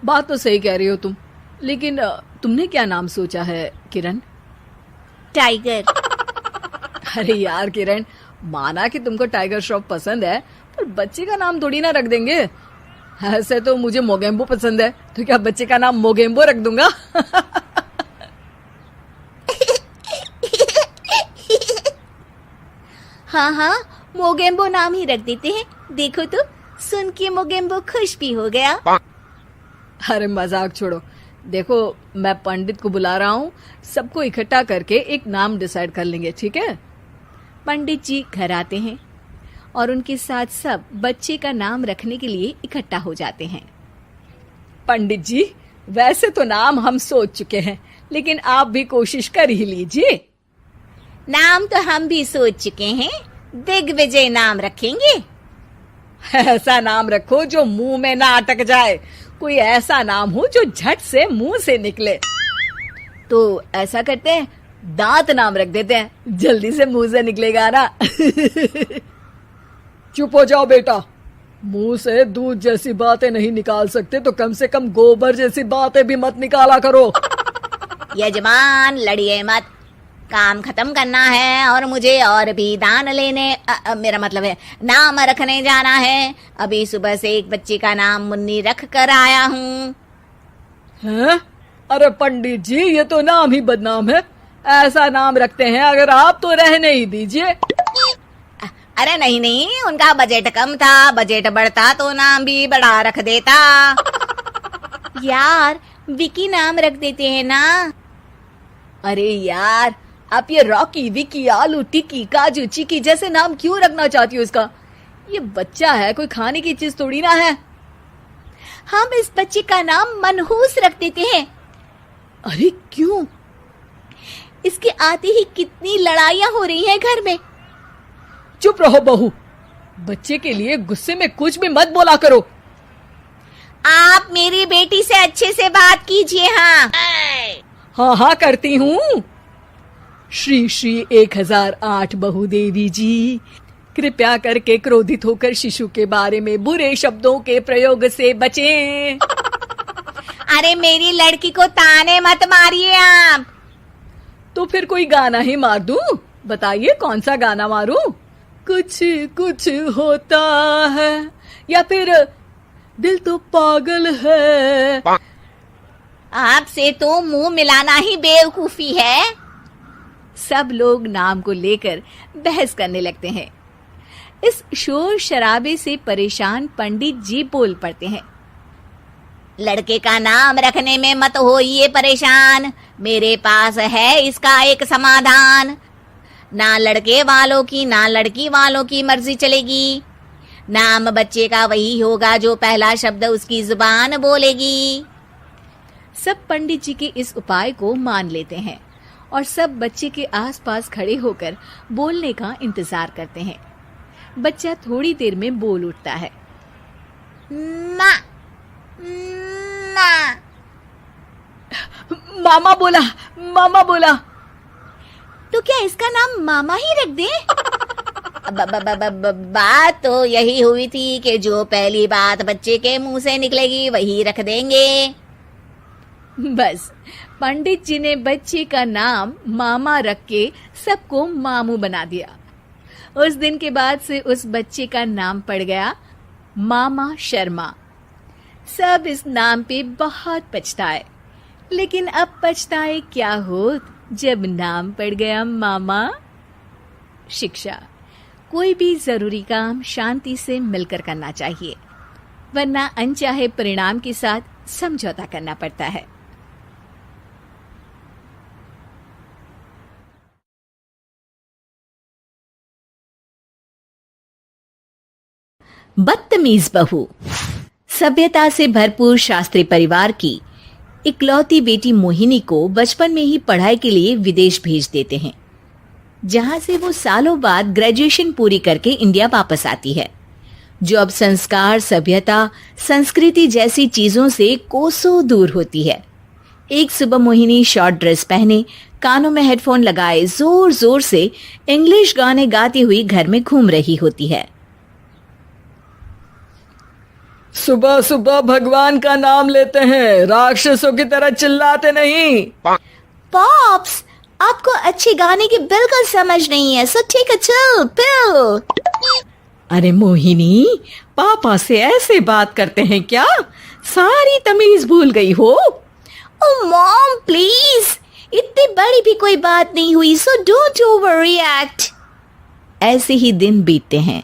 बात तो सही कह रही हो तुम, लेकिन तुमने क्या नाम सोचा है किरण? टाइगर। अरे यार किरण, माना कि तुमको टाइगर श्रॉफ पसंद है, पर बच्चे का नाम थोड़ी ना रख देंगे। ऐसे तो मुझे मोगेम्बो पसंद है, तो क्या बच्चे का नाम मोगेम्बो रख दूंगा? हाँ हाँ, मोगेम्बो नाम ही रख देते हैं। देखो तो, सुन के मोगेम्बो खुश भी हो गया। अरे मजाक छोड़ो, देखो मैं पंडित को बुला रहा हूँ, सबको इकट्ठा करके एक नाम डिसाइड कर लेंगे, ठीक है? पंडित जी घर आते हैं और उनके साथ सब बच्चे का नाम रखने के लिए इकट्ठा हो जाते हैं। पंडित जी, वैसे तो नाम हम सोच चुके हैं, लेकिन आप भी कोशिश कर ही लीजिए। नाम तो हम भी सोच चुके हैं, दिग्विजय नाम रखेंगे। ऐसा नाम रखो जो मुंह में ना अटक जाए, कोई ऐसा नाम हो जो झट से मुंह से निकले। तो ऐसा करते हैं, दांत नाम रख देते हैं, जल्दी से मुंह से निकलेगा ना। चुप हो जाओ बेटा, मुंह से दूध जैसी बातें नहीं निकाल सकते तो कम से कम गोबर जैसी बातें भी मत निकाला करो। यजमान लड़िए मत, काम खत्म करना है और मुझे और भी दान लेने मेरा मतलब है नाम रखने जाना है। अभी सुबह से एक बच्चे का नाम मुन्नी रख कर आया हूँ। हैं? अरे पंडित जी, ये तो नाम ही बदनाम है। ऐसा नाम रखते हैं, अगर आप तो रहने ही दीजिए। अरे नहीं नहीं, उनका बजट कम था, बजट बढ़ता तो नाम भी बढ़ा रख देता। यार विकी नाम रख देते हैं ना। अरे यार, आप ये रॉकी, विकी, आलू टिक्की, काजू चिकी जैसे नाम क्यों रखना चाहती हो इसका? ये बच्चा है, कोई खाने की चीज थोड़ी ना है। हम इस बच्चे का नाम मनहूस रख देते हैं। अरे क्यों? इसके आते ही कितनी लड़ाइयां हो रही हैं घर में। चुप रहो बहू, बच्चे के लिए गुस्से में कुछ भी मत बोला करो। आप मेरी बेटी से अच्छे से बात कीजिए। हाँ हाँ हाँ करती हूँ। श्री श्री 1008 बहु देवी जी, कृपया करके क्रोधित होकर शिशु के बारे में बुरे शब्दों के प्रयोग से बचें। अरे मेरी लड़की को ताने मत मारिए आप। तो फिर कोई गाना ही मार दूं? बताइए कौन सा गाना मारूं? कुछ कुछ होता है, या फिर दिल तो पागल है। आपसे तो मुंह मिलाना ही बेवकूफी है। सब लोग नाम को लेकर बहस करने लगते हैं। इस शोर शराबे से परेशान पंडित जी बोल पड़ते हैं। लड़के का नाम रखने में मत होइए परेशान, मेरे पास है इसका एक समाधान। ना लड़के वालों की ना लड़की वालों की मर्जी चलेगी। नाम बच्चे का वही होगा जो पहला शब्द उसकी जुबान बोलेगी। सब पंडित जी के इस उपाय को मान लेते हैं और सब बच्चे के आसपास खड़े होकर बोलने का इंतजार करते हैं। बच्चा थोड़ी देर में बोल उठता है। ना ना। मामा बोला, मामा बोला। तो क्या इसका नाम मामा ही रख दें? बात तो यही हुई थी कि जो पहली बात बच्चे के मुंह से निकलेगी वही रख देंगे। बस पंडित जी ने बच्चे का नाम मामा रख के सबको मामू बना दिया। उस दिन के बाद से उस बच्चे का नाम पड़ गया मामा शर्मा। सब इस नाम पे बहुत पछताए, लेकिन अब पछताए क्या हो जब नाम पड़ गया मामा। शिक्षा, कोई भी जरूरी काम शांति से मिलकर करना चाहिए, वरना अनचाहे परिणाम के साथ समझौता करना पड़ता है। बदतमीज बहू। सभ्यता से भरपूर शास्त्री परिवार की इकलौती बेटी मोहिनी को बचपन में ही पढ़ाई के लिए विदेश भेज देते हैं, जहां से वो सालों बाद ग्रेजुएशन पूरी करके इंडिया वापस आती है, जो अब संस्कार, सभ्यता, संस्कृति जैसी चीजों से कोसों दूर होती है। एक सुबह मोहिनी शॉर्ट ड्रेस पहने, कानों में हेडफोन लगाए जोर जोर से इंग्लिश गाने गाती हुई घर में घूम रही होती है। सुबह सुबह भगवान का नाम लेते हैं, राक्षसों की तरह चिल्लाते नहीं। पॉप्स, आपको अच्छे गाने की बिल्कुल समझ नहीं है, so take a chill pill. अरे मोहिनी, पापा से ऐसे बात करते हैं क्या? सारी तमीज भूल गई हो। ओह मॉम प्लीज, इतनी बड़ी भी कोई बात नहीं हुई, सो डोंट ओवर रिएक्ट। ऐसे ही दिन बीतते हैं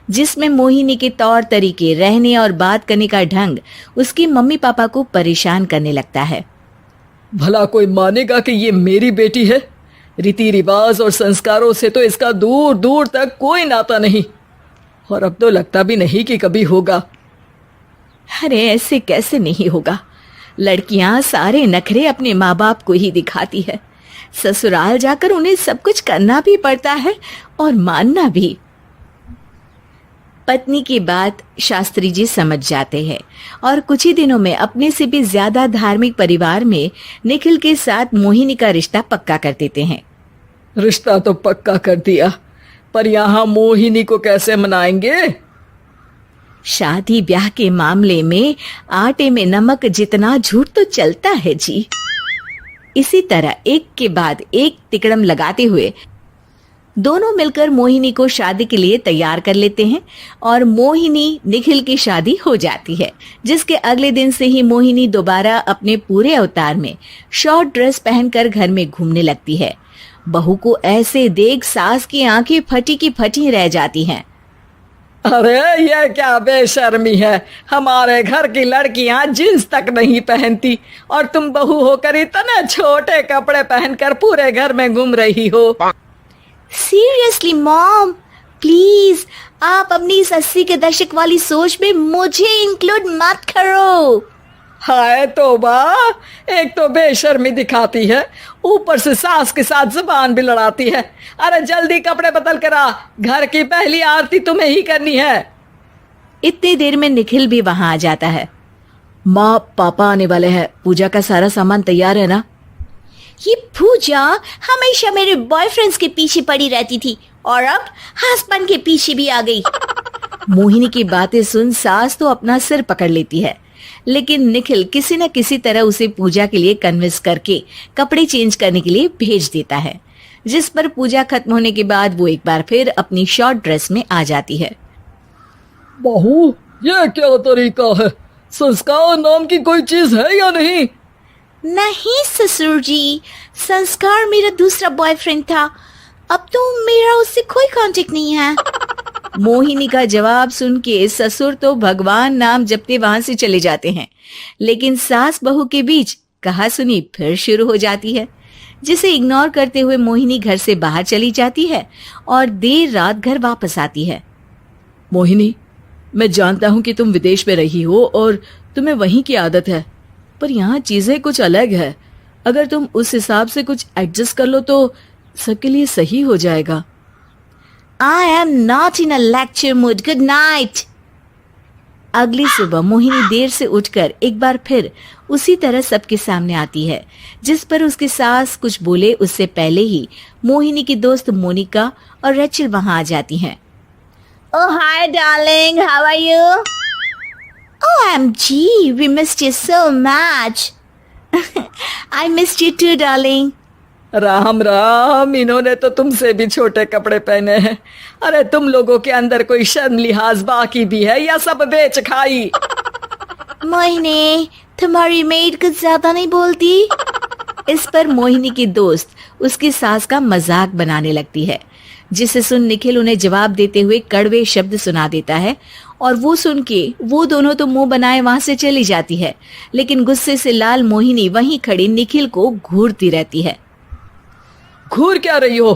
जिसमें मोहिनी के तौर तरीके, रहने और बात करने का ढंग उसकी मम्मी पापा को परेशान करने लगता है। भला कोई मानेगा कि ये मेरी बेटी है? रीति रिवाज और संस्कारों से तो इसका दूर दूर तक कोई नाता नहीं, और अब तो लगता भी नहीं कि कभी होगा। अरे ऐसे कैसे नहीं होगा? लड़कियां सारे नखरे अपने माँ बाप को ही दिखाती है। ससुराल जाकर उन्हें सब कुछ करना भी पड़ता है और मानना भी। पत्नी की बात शास्त्री जी समझ जाते हैं और कुछ ही दिनों में अपने से भी ज्यादा धार्मिक परिवार में निखिल के साथ मोहिनी का रिश्ता पक्का कर देते हैं। रिश्ता तो पक्का कर दिया, पर यहाँ मोहिनी को कैसे मनाएंगे? शादी ब्याह के मामले में आटे में नमक जितना झूठ तो चलता है जी। इसी तरह एक के बाद एक तिकड़म लगाते हुए दोनों मिलकर मोहिनी को शादी के लिए तैयार कर लेते हैं और मोहिनी निखिल की शादी हो जाती है, जिसके अगले दिन से ही मोहिनी दोबारा अपने पूरे अवतार में शॉर्ट ड्रेस पहनकर घर में घूमने लगती है। बहू को ऐसे देख सास की आंखें फटी की फटी रह जाती हैं। अरे ये क्या बेशर्मी है, हमारे घर की लड़कियां जींस तक नहीं पहनती और तुम बहू होकर इतने छोटे कपड़े पहनकर पूरे घर में घूम रही हो। सीरियसली मॉम, प्लीज आप अपनी इस 80 के दशक वाली सोच में मुझे इंक्लूड मत करो। हाय तौबा, एक तो बेशर्मी दिखाती है, ऊपर से सास के साथ जुबान भी लड़ाती है। अरे जल्दी कपड़े बदल कर आ, घर की पहली आरती तुम्हें ही करनी है। इतनी देर में निखिल भी वहां आ जाता है। माँ पापा आने वाले हैं, पूजा का सारा सामान तैयार है ना? ये पूजा हमेशा मेरे बॉयफ्रेंड्स के पीछे पड़ी रहती थी और अब हस्बैंड के पीछे भी आ गई। मोहिनी की बातें सुन सास तो अपना सिर पकड़ लेती है, लेकिन निखिल किसी न किसी तरह उसे पूजा के लिए कन्विंस करके कपड़े चेंज करने के लिए भेज देता है, जिस पर पूजा खत्म होने के बाद वो एक बार फिर अपनी शॉर्ट ड्रेस में आ जाती है। बहू, ये क्या तरीका है? संस्कार नाम की कोई चीज है या नहीं? नहीं ससुर जी, संस्कार मेरा दूसरा बॉयफ्रेंड था, अब तो मेरा उससे कोई कांटेक्ट नहीं है। मोहिनी का जवाब सुन के ससुर तो भगवान नाम जपते वहां से चले जाते हैं, लेकिन सास बहू के बीच कहासुनी फिर शुरू हो जाती है, जिसे इग्नोर करते हुए मोहिनी घर से बाहर चली जाती है और देर रात घर वापस आती है। मोहिनी, मैं जानता हूँ कि तुम विदेश में रही हो और तुम्हें वहीं की आदत है, पर यहाँ चीजें कुछ अलग है। अगर तुम उस हिसाब से कुछ एडजस्ट कर लो तो सबके लिए सही हो जाएगा। I am not in a lecture mood. Good night. अगली सुबह मोहिनी देर से उठकर एक बार फिर उसी तरह सबके सामने आती है, जिस पर उसकी सास कुछ बोले उससे पहले ही मोहिनी की दोस्त मोनिका और रेचल वहां आ जाती हैं। Oh hi darling, how are you? OMG, we missed you so much. I missed you too darling. Ram Ram, इन्होंने तो तुमसे भी छोटे कपड़े पहने हैं। अरे तुम लोगों के अंदर कोई शर्म लिहाज बाकी भी है या सब बेच खाई? मोहिनी, तुम्हारी मेड कुछ ज्यादा नहीं बोलती? इस पर मोहिनी की दोस्त उसकी सास का मजाक बनाने लगती है, जिसे सुन निखिल उन्हें जवाब देते हुए कड़वे शब्द सुना देता है और वो सुन के वो दोनों तो मुंह बनाए वहां से चली जाती है, लेकिन गुस्से से लाल मोहिनी वहीं खड़ी निखिल को घूरती रहती है। घूर क्या रही हो?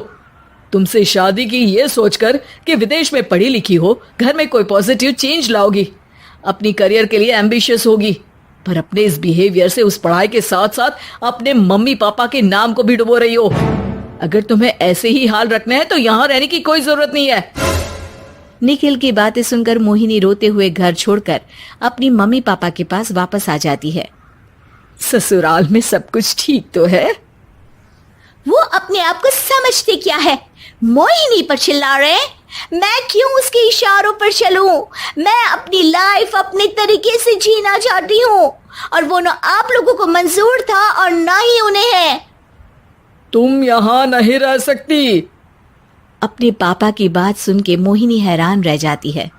तुमसे शादी की ये सोचकर कि विदेश में पढ़ी लिखी हो, घर में कोई पॉजिटिव चेंज लाओगी, अपनी करियर के लिए एम्बिशियस होगी, पर अपने इस बिहेवियर से उस पढ़ाई के साथ साथ अपने मम्मी पापा के नाम को भी डुबो रही हो। अगर तुम्हें ऐसे ही हाल रखना है तो यहाँ रहने की कोई जरूरत नहीं है। निखिल की बातें सुनकर मोहिनी रोते हुए घर छोड़कर अपनी मम्मी पापा के पास वापस आ जाती है। ससुराल में सब कुछ ठीक तो है? वो अपने आप को समझते क्या है? मोहिनी पर चिल्ला रहे? मैं क्यों उसके इशारों पर चलूं? मैं अपनी लाइफ अपने तरीके से जीना चाहती हूँ, और वो ना आप लोगों को मंजूर था और ना ही उन्हें है। तुम यहाँ नहीं रह सकती। अपने पापा की बात सुन के मोहिनी हैरान रह जाती है।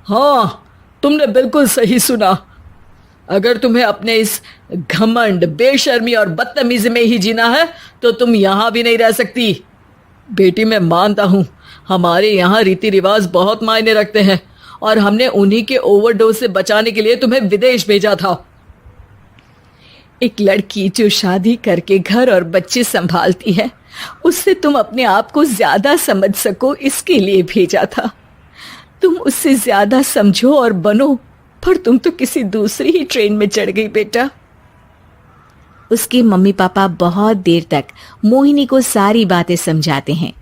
हाँ, तुमने बिल्कुल सही सुना। अगर तुम्हें अपने इस घमंड, बेशर्मी और बदतमीजी में ही जीना है तो तुम यहाँ भी नहीं रह सकती। बेटी, मैं मानता हूँ हमारे यहाँ रीति रिवाज बहुत मायने रखते हैं और हमने उन्हीं के ओवरडोज से बचाने के लिए तुम्हें विदेश भेजा था। एक लड़की जो शादी करके घर और बच्चे संभालती है, उससे तुम अपने आप को ज्यादा समझ सको इसके लिए भेजा था। तुम उससे ज्यादा समझो और बनो, पर तुम तो किसी दूसरी ही ट्रेन में चढ़ गई बेटा। उसके मम्मी पापा बहुत देर तक मोहिनी को सारी बातें समझाते हैं,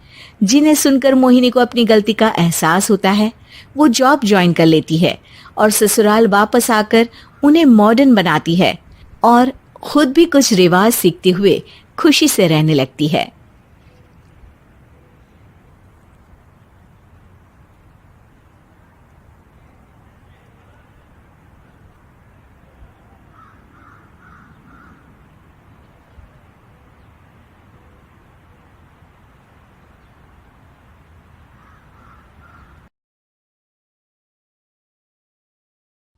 जिन्हें सुनकर मोहिनी को अपनी गलती का एहसास होता है। वो जॉब ज्वाइन कर लेती है और ससुराल वापस आकर उन्हें मॉडर्न बनाती है और खुद भी कुछ रिवाज सीखते हुए खुशी से रहने लगती है।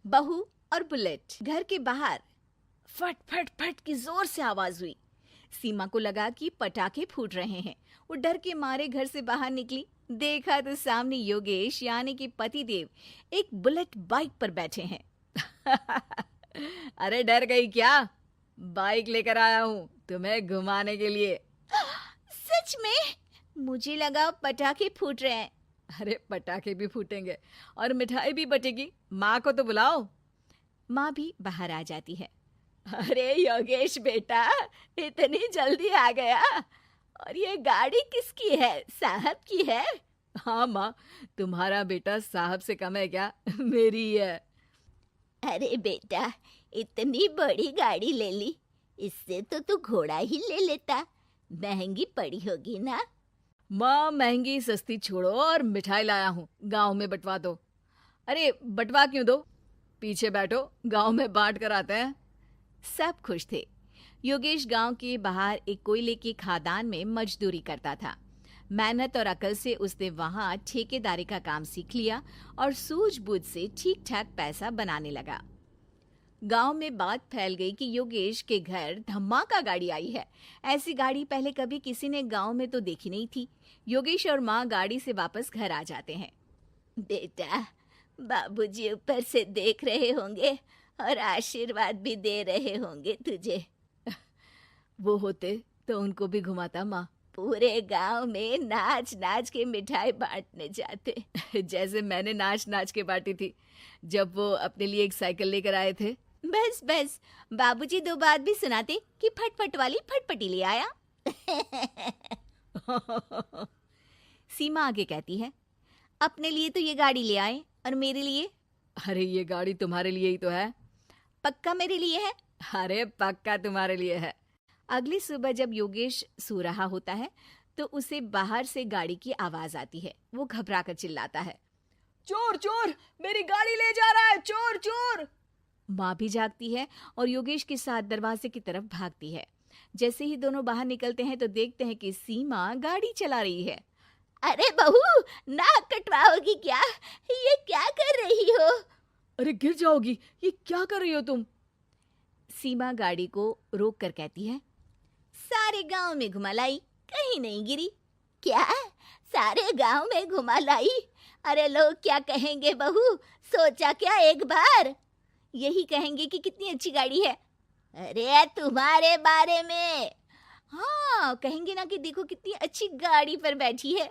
बहू और बुलेट घर के बाहर फट फट फट की जोर से आवाज हुई। सीमा को लगा कि पटाखे फूट रहे हैं। वो डर के मारे घर से बाहर निकली। देखा तो सामने योगेश यानी कि पतिदेव एक बुलेट बाइक पर बैठे हैं। अरे डर गई क्या? बाइक लेकर आया हूँ तुम्हें घुमाने के लिए। सच में? मुझे लगा पटाखे फूट रहे हैं। अरे पटाखे भी फूटेंगे और मिठाई भी बटेगी। माँ को तो बुलाओ। माँ भी बाहर आ जाती है। अरे योगेश बेटा, इतनी जल्दी आ गया? और ये गाड़ी किसकी है? साहब की है? हाँ माँ, तुम्हारा बेटा साहब से कम है क्या? मेरी ही है। अरे बेटा, इतनी बड़ी गाड़ी ले ली, इससे तो तू घोड़ा ही ले लेता। महंगी पड़ी होगी ना? माँ, महंगी सस्ती छोड़ो और मिठाई लाया हूँ, गांव में बंटवा दो। अरे बंटवा क्यों दो? पीछे बैठो, गांव में बांट कर आते हैं। सब खुश थे। योगेश गांव के बाहर एक कोयले की खदान में मजदूरी करता था। मेहनत और अकल से उसने वहां ठेकेदारी का काम सीख लिया और सूझबूझ से ठीक ठाक पैसा बनाने लगा। गांव में बात फैल गई कि योगेश के घर धमाका गाड़ी आई है। ऐसी गाड़ी पहले कभी किसी ने गांव में तो देखी नहीं थी। योगेश और माँ गाड़ी से वापस घर आ जाते हैं। बेटा, बाबूजी ऊपर से देख रहे होंगे और आशीर्वाद भी दे रहे होंगे तुझे। वो होते तो उनको भी घुमाता माँ। पूरे गांव में नाच नाच के मिठाई बांटने जाते। जैसे मैंने नाच नाच के बांटी थी जब वो अपने लिए एक साइकिल लेकर आए थे। बस बस, बाबूजी दो बात भी सुनाते कि फटफट वाली फटफटी ले आया। सीमा आगे कहती है, अपने लिए तो ये गाड़ी ले आए और मेरे लिए? अरे ये गाड़ी तुम्हारे लिए ही तो है। पक्का मेरे लिए है? अरे पक्का तुम्हारे लिए है। अगली सुबह जब योगेश सो रहा होता है तो उसे बाहर से गाड़ी की आवाज आती है। वो घबराकर चिल्लाता है, चोर चोर, मेरी गाड़ी ले जा रहा है, चोर चोर। माँ भी जागती है और योगेश के साथ दरवाजे की तरफ भागती है। जैसे ही दोनों बाहर निकलते हैं तो देखते हैं कि सीमा गाड़ी चला रही है। अरे बहू, नाक कटवाओगी क्या? ये क्या कर रही हो? अरे गिर जाओगी, ये क्या कर रही हो तुम? सीमा गाड़ी को रोक कर कहती है, सारे गांव में घुमा लाई, कहीं नहीं गिरी। क्या? सारे गांव में घुमा लाई? अरे लोग क्या कहेंगे बहू? सोचा क्या एक बार? यही कहेंगे कि कितनी अच्छी गाड़ी है। अरे तुम्हारे बारे में। हाँ, कहेंगे ना कि देखो कितनी अच्छी गाड़ी पर बैठी है।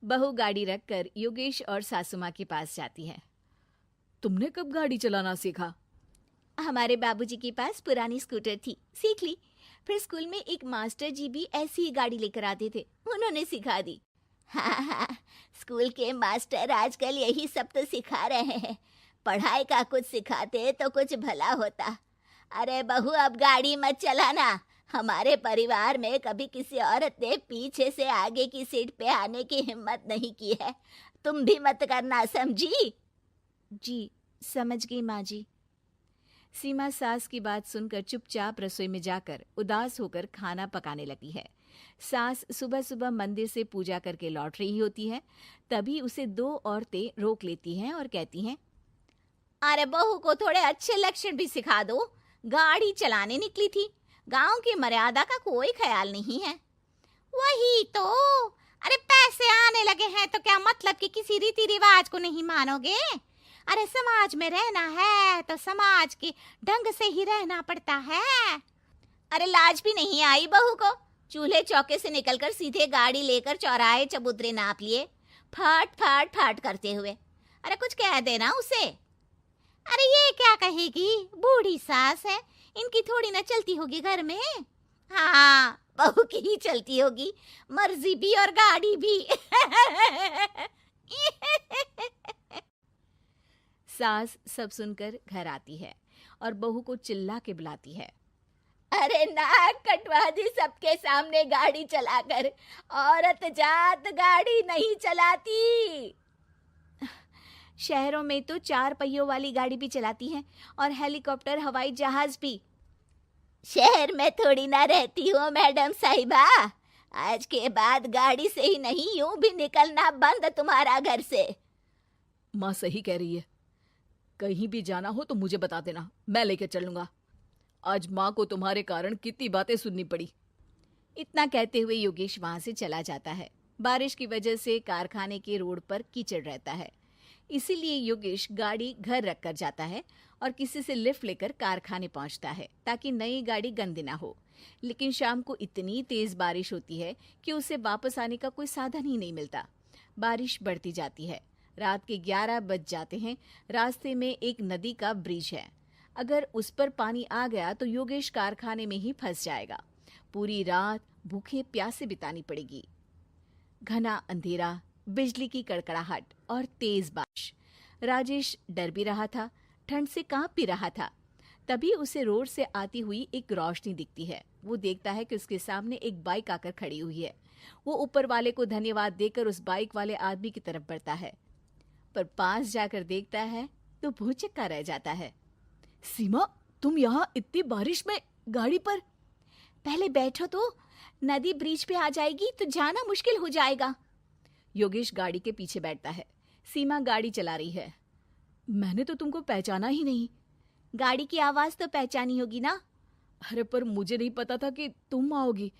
बहू गाड़ी रखकर योगेश और सासू माँ के पास जाती है। तुमने कब गाड़ी चलाना सीखा? हमारे बाबूजी के पास पुरानी स्कूटर थी, सीख ली। फिर स्कूल में एक मास्टर जी भी ऐसी ही गाड़ी लेकर आते थे, उन्होंने सिखा दी। हाँ, स्कूल के मास्टर आजकल यही सब तो सिखा रहे हैं। पढ़ाई का कुछ सिखाते तो कुछ भला होता। अरे बहू, अब गाड़ी मत चलाना, हमारे परिवार में कभी किसी औरत ने पीछे से आगे की सीट पे आने की हिम्मत नहीं की है। तुम भी मत करना, समझी? जी, समझ गई माँ जी। सीमा सास की बात सुनकर चुपचाप रसोई में जाकर उदास होकर खाना पकाने लगती है। सास सुबह सुबह मंदिर से पूजा करके लौट रही होती है, तभी उसे दो औरतें रोक लेती हैं और कहती हैं, अरे बहू को थोड़े अच्छे लक्षण भी सिखा दो। गाड़ी चलाने निकली थी, गांव की मर्यादा का कोई ख्याल नहीं है। वही तो, अरे पैसे आने लगे हैं तो क्या मतलब कि किसी रीति रिवाज को नहीं मानोगे? अरे समाज में रहना है तो समाज के ढंग से ही रहना पड़ता है। अरे लाज भी नहीं आई बहू को? चूल्हे चौके से निकलकर सीधे गाड़ी लेकर चौराहे चबूतरे नाप लिए, फट फट फट करते हुए। अरे कुछ कह देना उसे। अरे ये क्या कहेगी, बूढ़ी सास है, इनकी थोड़ी ना चलती होगी घर में। हाँ, बहू की ही चलती होगी, मर्जी भी और गाड़ी भी। सास सब सुनकर घर आती है और बहू को चिल्ला के बुलाती है, अरे नाक कटवा दी सबके सामने गाड़ी चलाकर। औरत जात गाड़ी नहीं चलाती। शहरों में तो 4 पहियों वाली गाड़ी भी चलाती हैं और हेलीकॉप्टर, हवाई जहाज भी। शहर में थोड़ी ना रहती हो मैडम साहिबा। आज के बाद गाड़ी से ही नहीं, यूं भी निकलना बंद तुम्हारा घर से। माँ सही कह रही है, कहीं भी जाना हो तो मुझे बता देना, मैं लेकर चलूंगा। आज माँ को तुम्हारे कारण कितनी बातें सुननी पड़ी। इतना कहते हुए योगेश वहां से चला जाता है। बारिश की वजह से कारखाने के रोड पर कीचड़ रहता है, इसीलिए योगेश गाड़ी घर रख कर जाता है और किसी से लिफ्ट लेकर कारखाने पहुंचता है ताकि नई गाड़ी गंदी ना हो। लेकिन शाम को इतनी तेज बारिश होती है कि उसे वापस आने का कोई साधन ही नहीं मिलता। बारिश बढ़ती जाती है, रात के 11 बज जाते हैं। रास्ते में एक नदी का ब्रिज है, अगर उस पर पानी आ गया तो योगेश कारखाने में ही फंस जाएगा। पूरी रात भूखे प्यासे बितानी पड़ेगी। घना अंधेरा, बिजली की कड़कड़ाहट और तेज बारिश। राजेश डर भी रहा था, ठंड से कांप भी रहा था। तभी उसे रोड से आती हुई एक रोशनी दिखती है। वो देखता है कि उसके सामने एक बाइक आकर खड़ी हुई है। वो ऊपर वाले को धन्यवाद देकर उस बाइक वाले आदमी की तरफ बढ़ता है, पर पास जाकर देखता है तो भौचक्का रह जाता है। सीमा, तुम यहाँ इतनी बारिश में गाड़ी पर? पहले बैठो तो, नदी ब्रिज पे आ जाएगी तो जाना मुश्किल हो जाएगा। योगेश गाड़ी के पीछे बैठता है। सीमा गाड़ी चला रही है। मैंने तो तुमको पहचाना ही नहीं। गाड़ी की आवाज तो पहचानी होगी ना? अरे पर मुझे नहीं पता था कि तुम आओगी।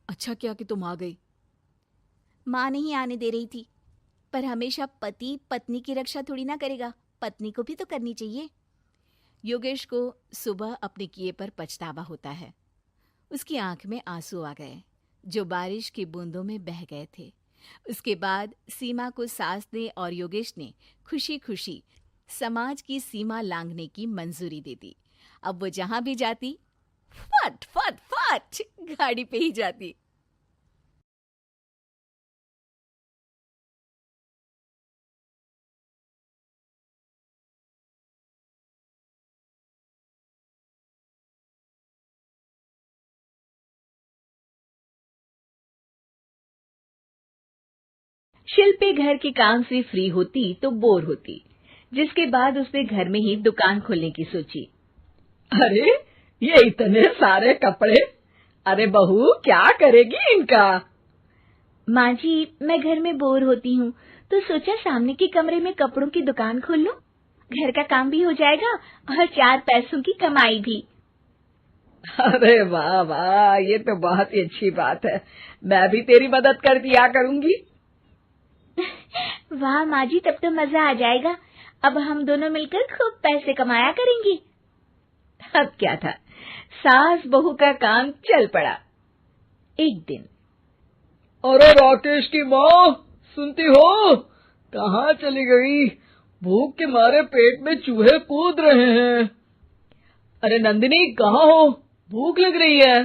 अच्छा किया कि तुम आ गई। माँ नहीं आने दे रही थी, पर हमेशा पति पत्नी की रक्षा थोड़ी ना करेगा, पत्नी को भी तो करनी चाहिए। योगेश को सुबह अपने किए पर पछतावा होता है। उसकी आंख में आंसू आ गए जो बारिश की बूंदों में बह गए थे। उसके बाद सीमा को सास ने और योगेश ने खुशी खुशी समाज की सीमा लांघने की मंजूरी दे दी। अब वो जहां भी जाती, फट फट फट गाड़ी पे ही जाती। शिल्पी घर के काम से फ्री होती तो बोर होती, जिसके बाद उसने घर में ही दुकान खोलने की सोची। अरे ये इतने सारे कपड़े, अरे बहू क्या करेगी इनका? माँ जी, मैं घर में बोर होती हूँ तो सोचा सामने के कमरे में कपड़ों की दुकान खोल लूं। घर का काम भी हो जाएगा और 4 पैसों की कमाई भी। अरे वाह वाह, ये तो बहुत ही अच्छी बात है। मैं भी तेरी मदद कर दिया करूंगी। वाह माँ जी, तब तो मजा आ जाएगा। अब हम दोनों मिलकर खूब पैसे कमाया करेंगे। अब क्या था, सास बहू का काम चल पड़ा। एक दिन, अरे राकेश की माँ, सुनती हो? कहाँ चली गई? भूख के मारे पेट में चूहे कूद रहे हैं। अरे नंदिनी, कहाँ हो? भूख लग रही है।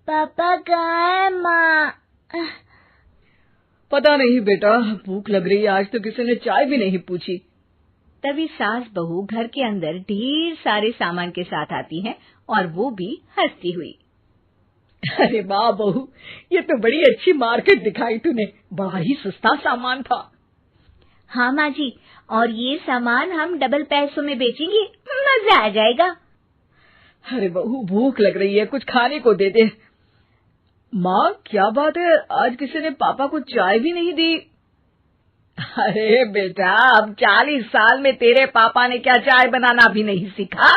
पापा कहाँ है माँ? पता नहीं बेटा, भूख लग रही है। आज तो किसी ने चाय भी नहीं पूछी। तभी सास बहू घर के अंदर ढेर सारे सामान के साथ आती हैं और वो भी हंसती हुई। अरे वाह बहू, ये तो बड़ी अच्छी मार्केट दिखाई तूने, बड़ा ही सस्ता सामान था। हाँ माँ जी, और ये सामान हम डबल पैसों में बेचेंगे, मजा आ जाएगा। अरे बहू, भूख लग रही है, कुछ खाने को दे दे। माँ क्या बात है, आज किसी ने पापा को चाय भी नहीं दी? अरे बेटा, अब 40 साल में तेरे पापा ने क्या चाय बनाना भी नहीं सीखा?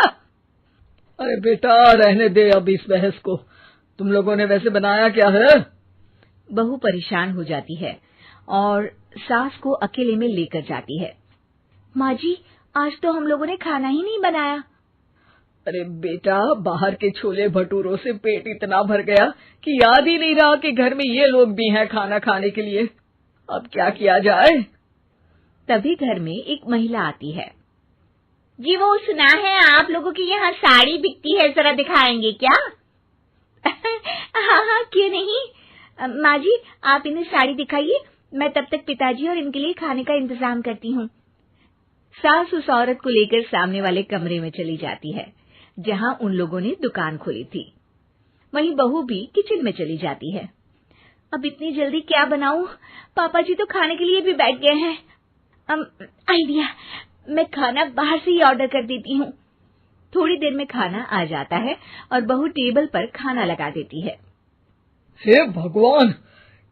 अरे बेटा रहने दे अब इस बहस को, तुम लोगों ने वैसे बनाया क्या है? बहू परेशान हो जाती है और सास को अकेले में लेकर जाती है। माँ जी, आज तो हम लोगों ने खाना ही नहीं बनाया। अरे बेटा, बाहर के छोले भटूरों से पेट इतना भर गया कि याद ही नहीं रहा कि घर में ये लोग भी हैं खाना खाने के लिए। अब क्या किया जाए? तभी घर में एक महिला आती है। जी, वो सुना है आप लोगों के यहाँ साड़ी बिकती है, जरा दिखाएंगे क्या? हाँ हाँ, क्यों नहीं। माँ जी, आप इन्हें साड़ी दिखाइए, मैं तब तक पिताजी और इनके लिए खाने का इंतजाम करती हूँ। सास उस औरत को लेकर सामने वाले कमरे में चली जाती है जहां उन लोगों ने दुकान खोली थी। वहीं बहू भी किचन में चली जाती है। अब इतनी जल्दी क्या बनाऊं? पापा जी तो खाने के लिए भी बैठ गए हैं। आइडिया, मैं खाना बाहर से ही ऑर्डर कर देती हूँ। थोड़ी देर में खाना आ जाता है और बहू टेबल पर खाना लगा देती है। हे भगवान,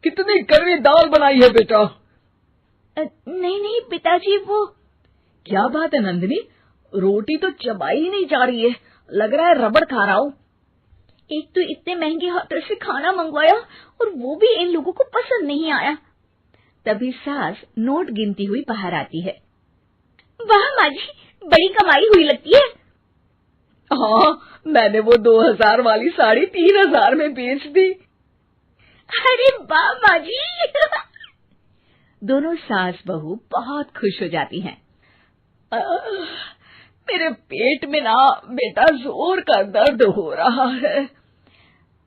कितनी कड़वी दाल बनाई है बेटा। नहीं नहीं पिताजी, वो क्या बात है नंदिनी, रोटी तो चबाई ही नहीं जा रही है, लग रहा है रबड़ खा रहा हूँ। एक तो इतने महंगे होटल से खाना मंगवाया और वो भी इन लोगों को पसंद नहीं आया। तभी सास नोट गिनती हुई बाहर आती है। वाह माँ जी, बड़ी कमाई हुई लगती है। हाँ, मैंने वो 2000 वाली साड़ी 3000 में बेच दी। अरे वाह माँ जी। दोनों सास बहू बहुत खुश हो जाती हैं। मेरे पेट में ना बेटा जोर का दर्द हो रहा है।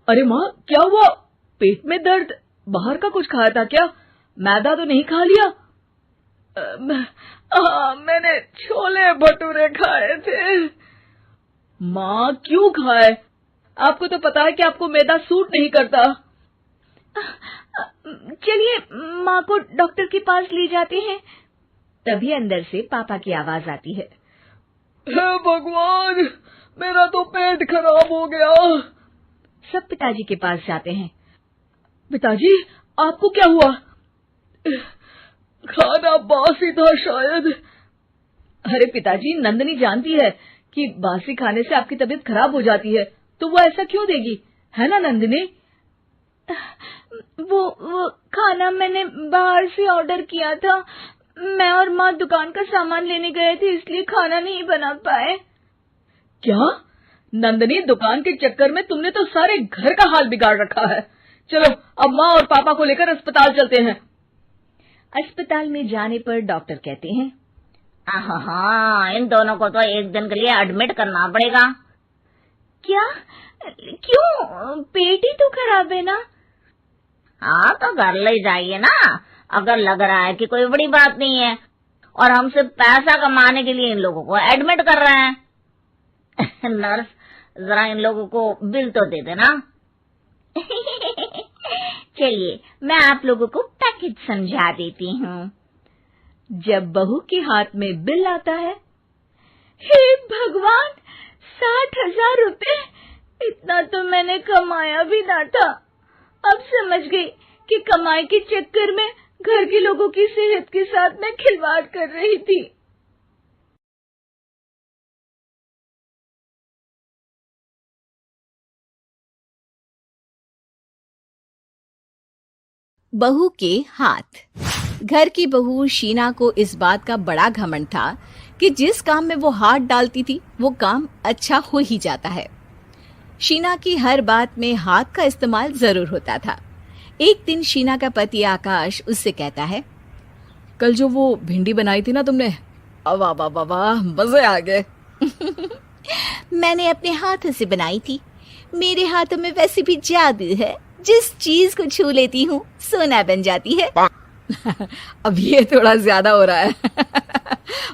अरे माँ, क्या हुआ? पेट में दर्द? बाहर का कुछ खाया था क्या? मैदा तो नहीं खा लिया? मैंने छोले भटूरे खाए थे। माँ क्यों खाए? आपको तो पता है कि आपको मैदा सूट नहीं करता। चलिए माँ को डॉक्टर के पास ले जाते हैं। तभी अंदर से पापा की आवाज आती है। हे भगवान, मेरा तो पेट खराब हो गया। सब पिताजी के पास जाते हैं। पिताजी, आपको क्या हुआ? खाना बासी था शायद। अरे पिताजी, नंदिनी जानती है कि बासी खाने से आपकी तबीयत खराब हो जाती है, तो वो ऐसा क्यों देगी, है ना नंदिनी? वो खाना मैंने बाहर से ऑर्डर किया था। मैं और माँ दुकान का सामान लेने गए थे, इसलिए खाना नहीं बना पाए। क्या नंदिनी, दुकान के चक्कर में तुमने तो सारे घर का हाल बिगाड़ रखा है। चलो अब माँ और पापा को लेकर अस्पताल चलते हैं। अस्पताल में जाने पर डॉक्टर कहते हैं, हाँ, इन दोनों को तो एक दिन के लिए एडमिट करना पड़ेगा। क्या? क्यों? पेट ही तो खराब है ना। हाँ, तो घर ले जाइए ना, अगर लग रहा है कि कोई बड़ी बात नहीं है और हम सिर्फ पैसा कमाने के लिए इन लोगों को एडमिट कर रहे हैं। नर्स, जरा इन लोगों को बिल तो दे देना। चलिए, मैं आप लोगों को पैकेज समझा देती हूँ। जब बहू के हाथ में बिल आता है, हे भगवान, 60,000 रुपए! इतना तो मैंने कमाया भी ना था। अब समझ गई कि कमाई के चक्कर में घर के लोगों की सेहत के साथ मैं खिलवाड़ कर रही थी। बहू के हाथ। घर की बहू शीना को इस बात का बड़ा घमंड था कि जिस काम में वो हाथ डालती थी वो काम अच्छा हो ही जाता है। शीना की हर बात में हाथ का इस्तेमाल जरूर होता था। एक दिन शीना का पति आकाश उससे कहता है, कल जो वो भिंडी बनाई थी ना तुमने, वाह वाह वाह वाह, मजे आ गए। मैंने अपने हाथों से बनाई थी। मेरे हाथों में वैसे भी जादू है, जिस चीज को छू लेती हूँ सोना बन जाती है। अब ये थोड़ा ज्यादा हो रहा है।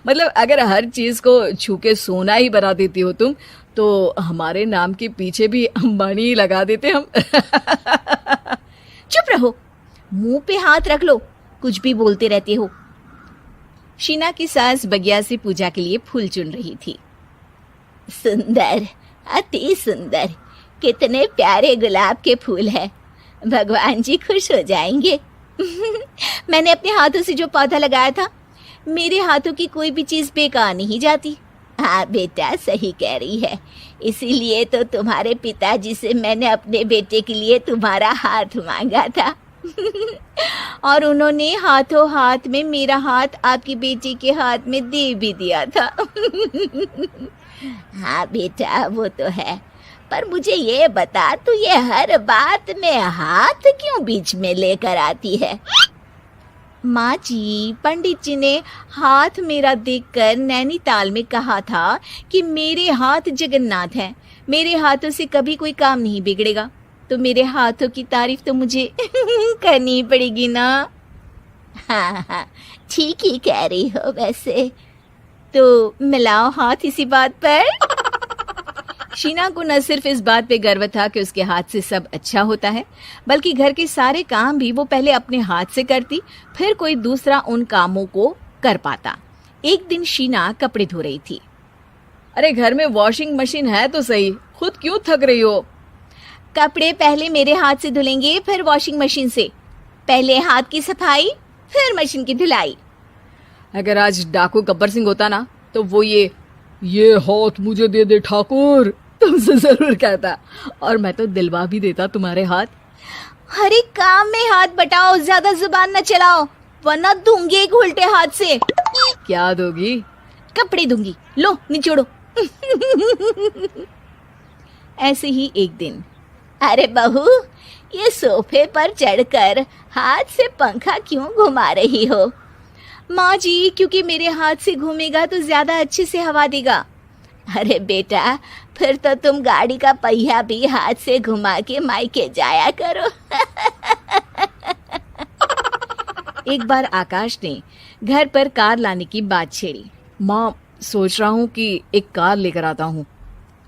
मतलब अगर हर चीज को छू के सोना ही बना देती हो तुम, तो हमारे नाम के पीछे भी अंबानी लगा देते हम। चुप रहो, मुंह पे हाथ रख लो, कुछ भी बोलते रहते हो। शीना की सास बगिया से पूजा के लिए फूल चुन रही थी। सुंदर, अति सुंदर, कितने प्यारे गुलाब के फूल हैं। भगवान जी खुश हो जाएंगे। मैंने अपने हाथों से जो पौधा लगाया था, मेरे हाथों की कोई भी चीज बेकार नहीं जाती। हाँ बेटा, सही कह रही है। इसीलिए तो तुम्हारे पिताजी से मैंने अपने बेटे के लिए तुम्हारा हाथ मांगा था। और उन्होंने हाथों हाथ में मेरा हाथ आपकी बेटी के हाथ में दे भी दिया था। हाँ बेटा, वो तो है, पर मुझे ये बता, तू ये हर बात में हाथ क्यों बीच में लेकर आती है? माँ जी, पंडित जी ने हाथ मेरा देखकर नैनीताल में कहा था कि मेरे हाथ जगन्नाथ हैं, मेरे हाथों से कभी कोई काम नहीं बिगड़ेगा। तो मेरे हाथों की तारीफ तो मुझे करनी पड़ेगी ना। हाँ हाँ, ठीक ही कह रही हो वैसे। तो मिलाओ हाथ इसी बात पर। शीना को न सिर्फ इस बात पे गर्व था कि उसके हाथ से सब अच्छा होता है, बल्कि घर के सारे काम भी वो पहले अपने हाथ से करती, फिर कोई दूसरा उन कामों को कर पाता। एक दिन शीना कपड़े धो रही थी। अरे घर में वॉशिंग मशीन है तो सही, खुद क्यों थक रही हो? कपड़े पहले मेरे हाथ से धुलेंगे, फिर वॉशिंग मशीन से। पहले हाथ की सफाई, फिर मशीन की धुलाई। अगर आज डाकू गब्बर सिंह होता ना, तो वो ये हाथ मुझे दे दे ठाकुर तुमसे जरूर कहता, और मैं तो दिलवा भी देता तुम्हारे हाथ। हर एक काम में हाथ बटाओ, ज्यादा जुबान न चलाओ, वरना दूंगी एक उल्टे हाथ से। क्या दोगी? कपड़े दूंगी, लो निचोड़ो। ऐसे ही एक दिन, अरे बहू, ये सोफे पर चढ़कर हाथ से पंखा क्यों घुमा रही हो? माँ जी, क्योंकि मेरे हाथ से घूमेगा तो ज्यादा अच्छे से हवा देगा। अरे बेटा, फिर तो तुम गाड़ी का पहिया भी हाथ से घुमा के मायके जाया करो। एक बार आकाश ने घर पर कार लाने की बात छेड़ी। माँ, सोच रहा हूँ कि एक कार लेकर आता हूँ।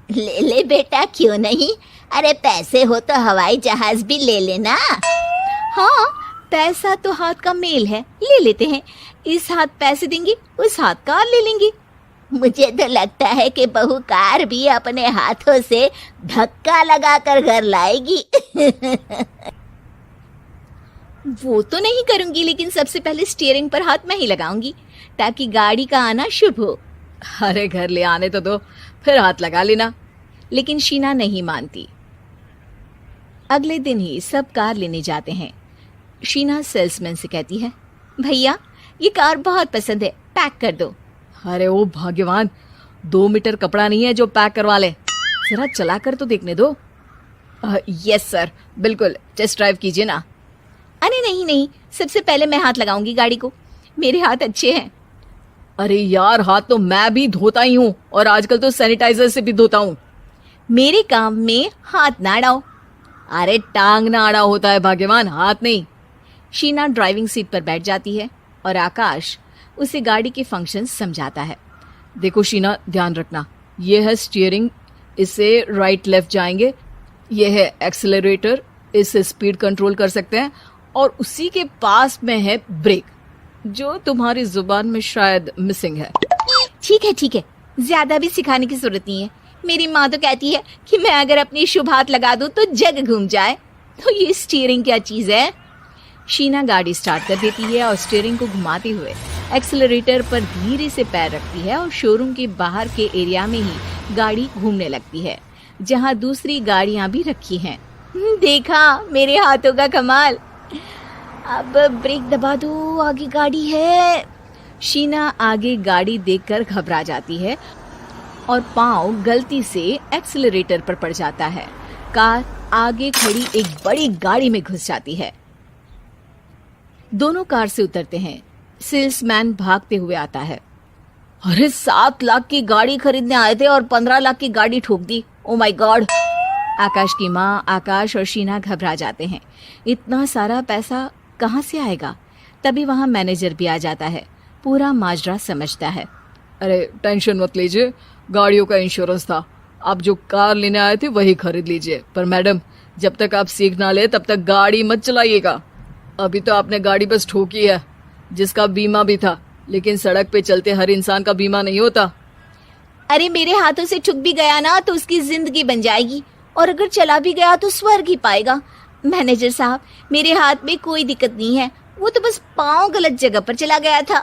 ले ले बेटा, क्यों नहीं? अरे पैसे हो तो हवाई जहाज भी ले लेना। हाँ, पैसा तो हाथ का मेल है, ले लेते हैं। इस हाथ पैसे देंगी, उस हाथ कार ले लेंगी। मुझे तो लगता है कि बहू कार भी अपने हाथों से धक्का लगाकर घर लाएगी। वो तो नहीं करूंगी, लेकिन सबसे पहले स्टीयरिंग पर हाथ मैं ही लगाऊंगी, ताकि गाड़ी का आना शुभ हो। अरे घर ले आने तो दो, फिर हाथ लगा लेना। लेकिन शीना नहीं मानती। अगले दिन ही सब कार लेने जाते हैं। शीना सेल्समैन से कहती है, भैया ये कार बहुत पसंद है, पैक कर दो। अरे ओ भाग्यवान, 2 मीटर कपड़ा नहीं है जो पैक करवा ले, जरा चला कर तो देखने दो। यस सर, बिल्कुल, टेस्ट ड्राइव कीजिए ना। अरे नहीं, सबसे पहले मैं हाथ लगाऊंगी गाड़ी को, मेरे हाथ अच्छे हैं। अरे यार, हाथ तो मैं भी धोता ही हूँ, और आजकल तो सैनिटाइजर से भी धोता हूँ। मेरे काम में हाथ ना अड़ाओ। अरे टांग ना अड़ा होता है भाग्यवान, हाथ नहीं। शीना ड्राइविंग सीट पर बैठ जाती है और आकाश उसे गाड़ी के फंक्शंस समझाता है। देखो शीना, ध्यान रखना, ये है स्टीयरिंग, इससे राइट लेफ्ट जाएंगे। ये है एक्सेलरेटर, इससे स्पीड कंट्रोल कर सकते हैं। और उसी के पास में है ब्रेक, जो तुम्हारी जुबान में शायद मिसिंग है। ठीक है, ज्यादा भी सिखाने की जरूरत नहीं है। मेरी माँ तो कहती है कि मैं अगर अपनी शुभ हाथ लगा दूं तो जग घूम जाए। तो ये स्टीयरिंग क्या चीज है? शीना गाड़ी स्टार्ट कर देती है और स्टीयरिंग को घुमाते हुए एक्सेलरेटर पर धीरे से पैर रखती है और शोरूम के बाहर के एरिया में ही गाड़ी घूमने लगती है, जहां दूसरी गाड़ियां भी रखी हैं। देखा मेरे हाथों का कमाल। अब ब्रेक दबा दो, आगे गाड़ी है। शीना आगे गाड़ी देखकर घबरा जाती है और पांव गलती से एक्सेलरेटर पर पड़ जाता है। कार आगे खड़ी एक बड़ी गाड़ी में घुस जाती है। दोनों कार से उतरते हैं। सेल्समैन भागते हुए आता है। अरे 7 लाख की गाड़ी खरीदने आए थे और 15 लाख की गाड़ी ठोक दी। Oh my God. आकाश की माँ, आकाश और शीना घबरा जाते हैं। इतना सारा पैसा कहाँ से आएगा? तभी वहाँ मैनेजर भी आ जाता है, पूरा माजरा समझता है। अरे टेंशन मत लीजिए, गाड़ियों का इंश्योरेंस था, आप जो कार लेने आए थे वही खरीद लीजिए, पर मैडम जब तक आप सीख ना ले तब तक गाड़ी मत चलाइएगा। अभी तो आपने गाड़ी बस ठोकी है, जिसका बीमा भी था, लेकिन सड़क पे चलते हर इंसान का बीमा नहीं होता। अरे मेरे हाथों से ठुक भी गया ना तो उसकी जिंदगी बन जाएगी, और अगर चला भी गया तो स्वर्ग ही पाएगा। मैनेजर साहब, मेरे हाथ में कोई दिक्कत नहीं है, वो तो बस पाँव गलत जगह पर चला गया था।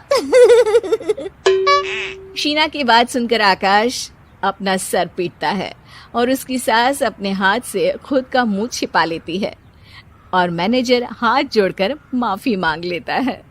शीना की बात सुनकर आकाश अपना सर पीटता है और उसकी सास अपने हाथ से खुद का मुंह छिपा लेती है और मैनेजर हाथ जोड़कर माफी मांग लेता है।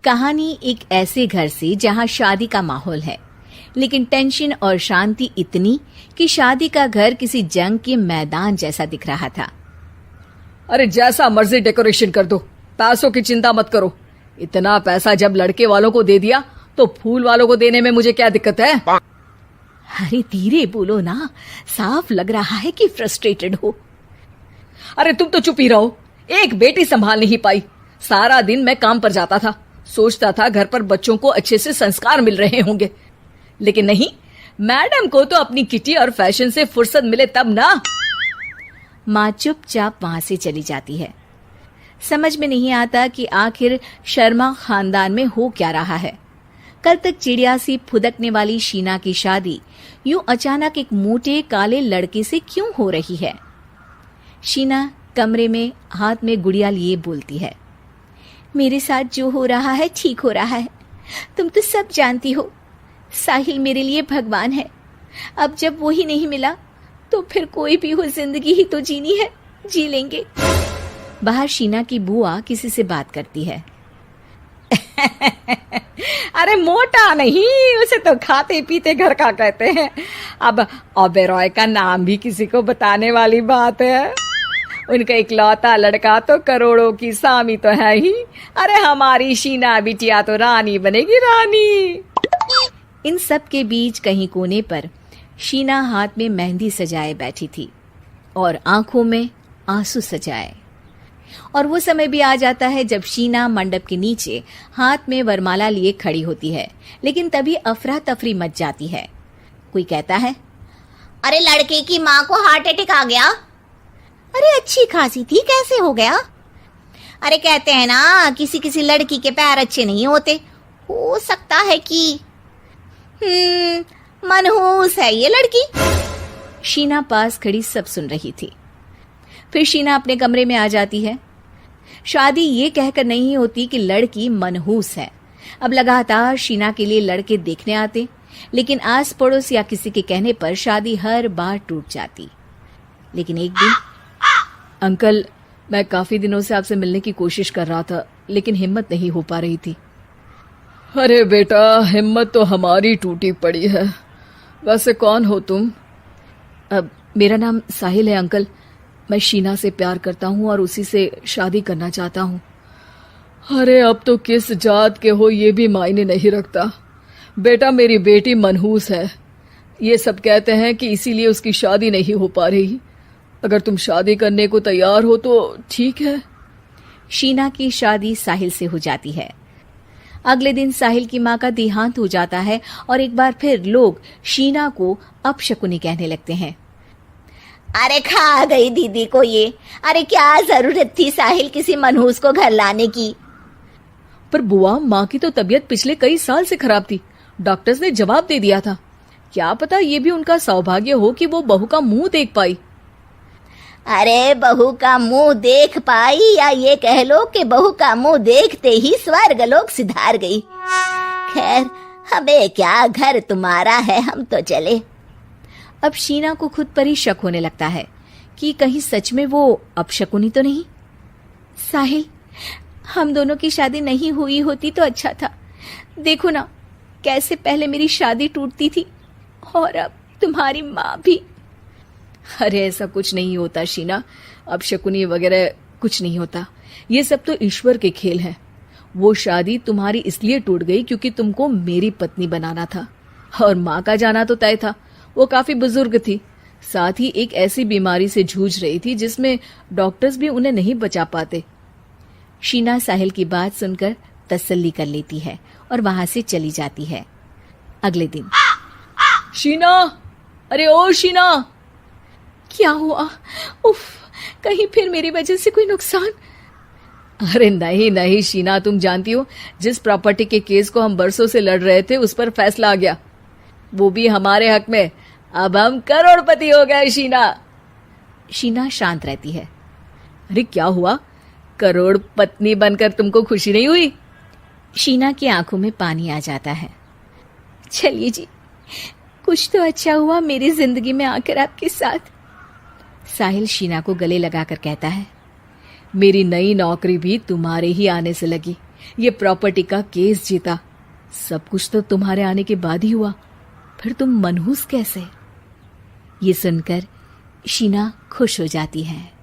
कहानी एक ऐसे घर से जहां शादी का माहौल है, लेकिन टेंशन और शांति इतनी कि शादी का घर किसी जंग के मैदान जैसा दिख रहा था। अरे जैसा मर्जी डेकोरेशन कर दो, पैसों की चिंता मत करो। इतना पैसा जब लड़के वालों को दे दिया तो फूल वालों को देने में मुझे क्या दिक्कत है? अरे धीरे बोलो ना, साफ लग रहा है कि फ्रस्ट्रेटेड हो। अरे तुम तो चुप ही रहो, एक बेटी संभाल नहीं पाई। सारा दिन मैं काम पर जाता था, सोचता था घर पर बच्चों को अच्छे से संस्कार मिल रहे होंगे, लेकिन नहीं, मैडम को तो अपनी किटी और फैशन से फुर्सत मिले तब ना। माँ चुपचाप वहां से चली जाती है। समझ में नहीं आता कि आखिर शर्मा खानदान में हो क्या रहा है। कल तक चिड़िया सी फुदकने वाली शीना की शादी यूं अचानक एक मोटे काले लड़के से क्यों हो रही है? शीना कमरे में हाथ में गुड़िया लिए बोलती है, मेरे साथ जो हो रहा है ठीक हो रहा है। तुम तो सब जानती हो, साहिल मेरे लिए भगवान है। अब जब वो ही नहीं मिला तो फिर कोई भी हो, जिंदगी ही तो जीनी है, जी लेंगे। बाहर शीना की बुआ किसी से बात करती है। अरे मोटा नहीं, उसे तो खाते पीते घर का कहते हैं। अब ओबेरॉय का नाम भी किसी को बताने वाली बात है। उनका इकलौता लड़का तो करोड़ों की सामी तो है ही। अरे हमारी शीना बिटिया तो रानी बनेगी, रानी। इन सब के बीच कहीं कोने पर शीना हाथ में मेहंदी सजाए बैठी थी और आंखों में आंसू सजाए। और वो समय भी आ जाता है जब शीना मंडप के नीचे हाथ में वरमाला लिए खड़ी होती है, लेकिन तभी अफरा तफरी मच जाती है। कोई कहता है, अरे लड़के की माँ को हार्ट अटैक आ गया। अरे अच्छी खासी थी, कैसे हो गया? अरे कहते हैं ना, किसी किसी लड़की के पैर अच्छे नहीं होते, हो सकता है कि मनहूस है ये लड़की। शीना पास खड़ी सब सुन रही थी। फिर शीना अपने कमरे में आ जाती है। शादी ये कहकर नहीं होती कि लड़की मनहूस है। अब लगातार शीना के लिए लड़के देखने आते, लेकिन आस पड़ोस या किसी के कहने पर शादी हर बार टूट जाती। लेकिन एक दिन, अंकल, मैं काफी दिनों से आपसे मिलने की कोशिश कर रहा था, लेकिन हिम्मत नहीं हो पा रही थी। अरे बेटा, हिम्मत तो हमारी टूटी पड़ी है। वैसे कौन हो तुम? मेरा नाम साहिल है अंकल। मैं शीना से प्यार करता हूँ और उसी से शादी करना चाहता हूँ। अरे अब तो किस जात के हो ये भी मायने नहीं रखता। बेटा, मेरी बेटी मनहूस है, ये सब कहते हैं कि इसीलिए उसकी शादी नहीं हो पा रही। अगर तुम शादी करने को तैयार हो तो ठीक है। शीना की शादी साहिल से हो जाती है। अगले दिन साहिल की माँ का देहांत हो जाता है और एक बार फिर लोग शीना को अपशकुनी कहने लगते हैं। अरे खा गई दीदी को ये। अरे क्या जरूरत थी साहिल किसी मनहूस को घर लाने की? पर बुआ, माँ की तो तबीयत पिछले कई साल से खराब थी। डॉक्टर्स ने जवाब दे दिया था। क्या पता ये भी उनका सौभाग्य हो कि वो बहू का मुंह देख पाई। अरे बहू का मुंह देख पाई, या ये कह लो कि बहू का मुंह देखते ही स्वर्ग लोक सिधार गई। खैर, हमें क्या, घर तुम्हारा है, हम तो चले। अब शीना को खुद पर ही शक होने लगता है कि कहीं सच में वो अपशकुनी तो नहीं। साहिल, हम दोनों की शादी नहीं हुई होती तो अच्छा था। देखो ना, कैसे पहले मेरी शादी टूटती थी और अब तुम्हारी माँ भी। अरे ऐसा कुछ नहीं होता शीना, अपशकुनी वगैरह कुछ नहीं होता। ये सब तो ईश्वर के खेल हैं। वो शादी तुम्हारी इसलिए टूट गई क्योंकि तुमको मेरी पत्नी बनाना था और माँ का जाना तो तय था। वो काफी बुजुर्ग थी, साथ ही एक ऐसी बीमारी से जूझ रही थी जिसमें डॉक्टर्स भी उन्हें नहीं बचा पाते। शीना साहिल की बात सुनकर तसल्ली कर लेती है और वहां से चली जाती है। अगले दिन शीना, अरे ओ शीना। क्या हुआ? उफ, कहीं फिर मेरी वजह से कोई नुकसान? अरे नहीं नहीं शीना, तुम जानती हो जिस प्रॉपर्टी के केस को हम बरसों से लड़ रहे थे उस पर फैसला आ गया, वो भी हमारे हक में। अब हम करोड़पति हो गए शीना। शीना शांत रहती है। अरे क्या हुआ, करोड़ पत्नी बनकर तुमको खुशी नहीं हुई? शीना की आंखों में पानी आ जाता है। चलिए जी, कुछ तो अच्छा हुआ मेरी जिंदगी में आकर आपके साथ। साहिल शीना को गले लगाकर कहता है, मेरी नई नौकरी भी तुम्हारे ही आने से लगी, ये प्रॉपर्टी का केस जीता, सब कुछ तो तुम्हारे आने के बाद ही हुआ, फिर तुम मनहूस कैसे? ये सुनकर शीना खुश हो जाती है।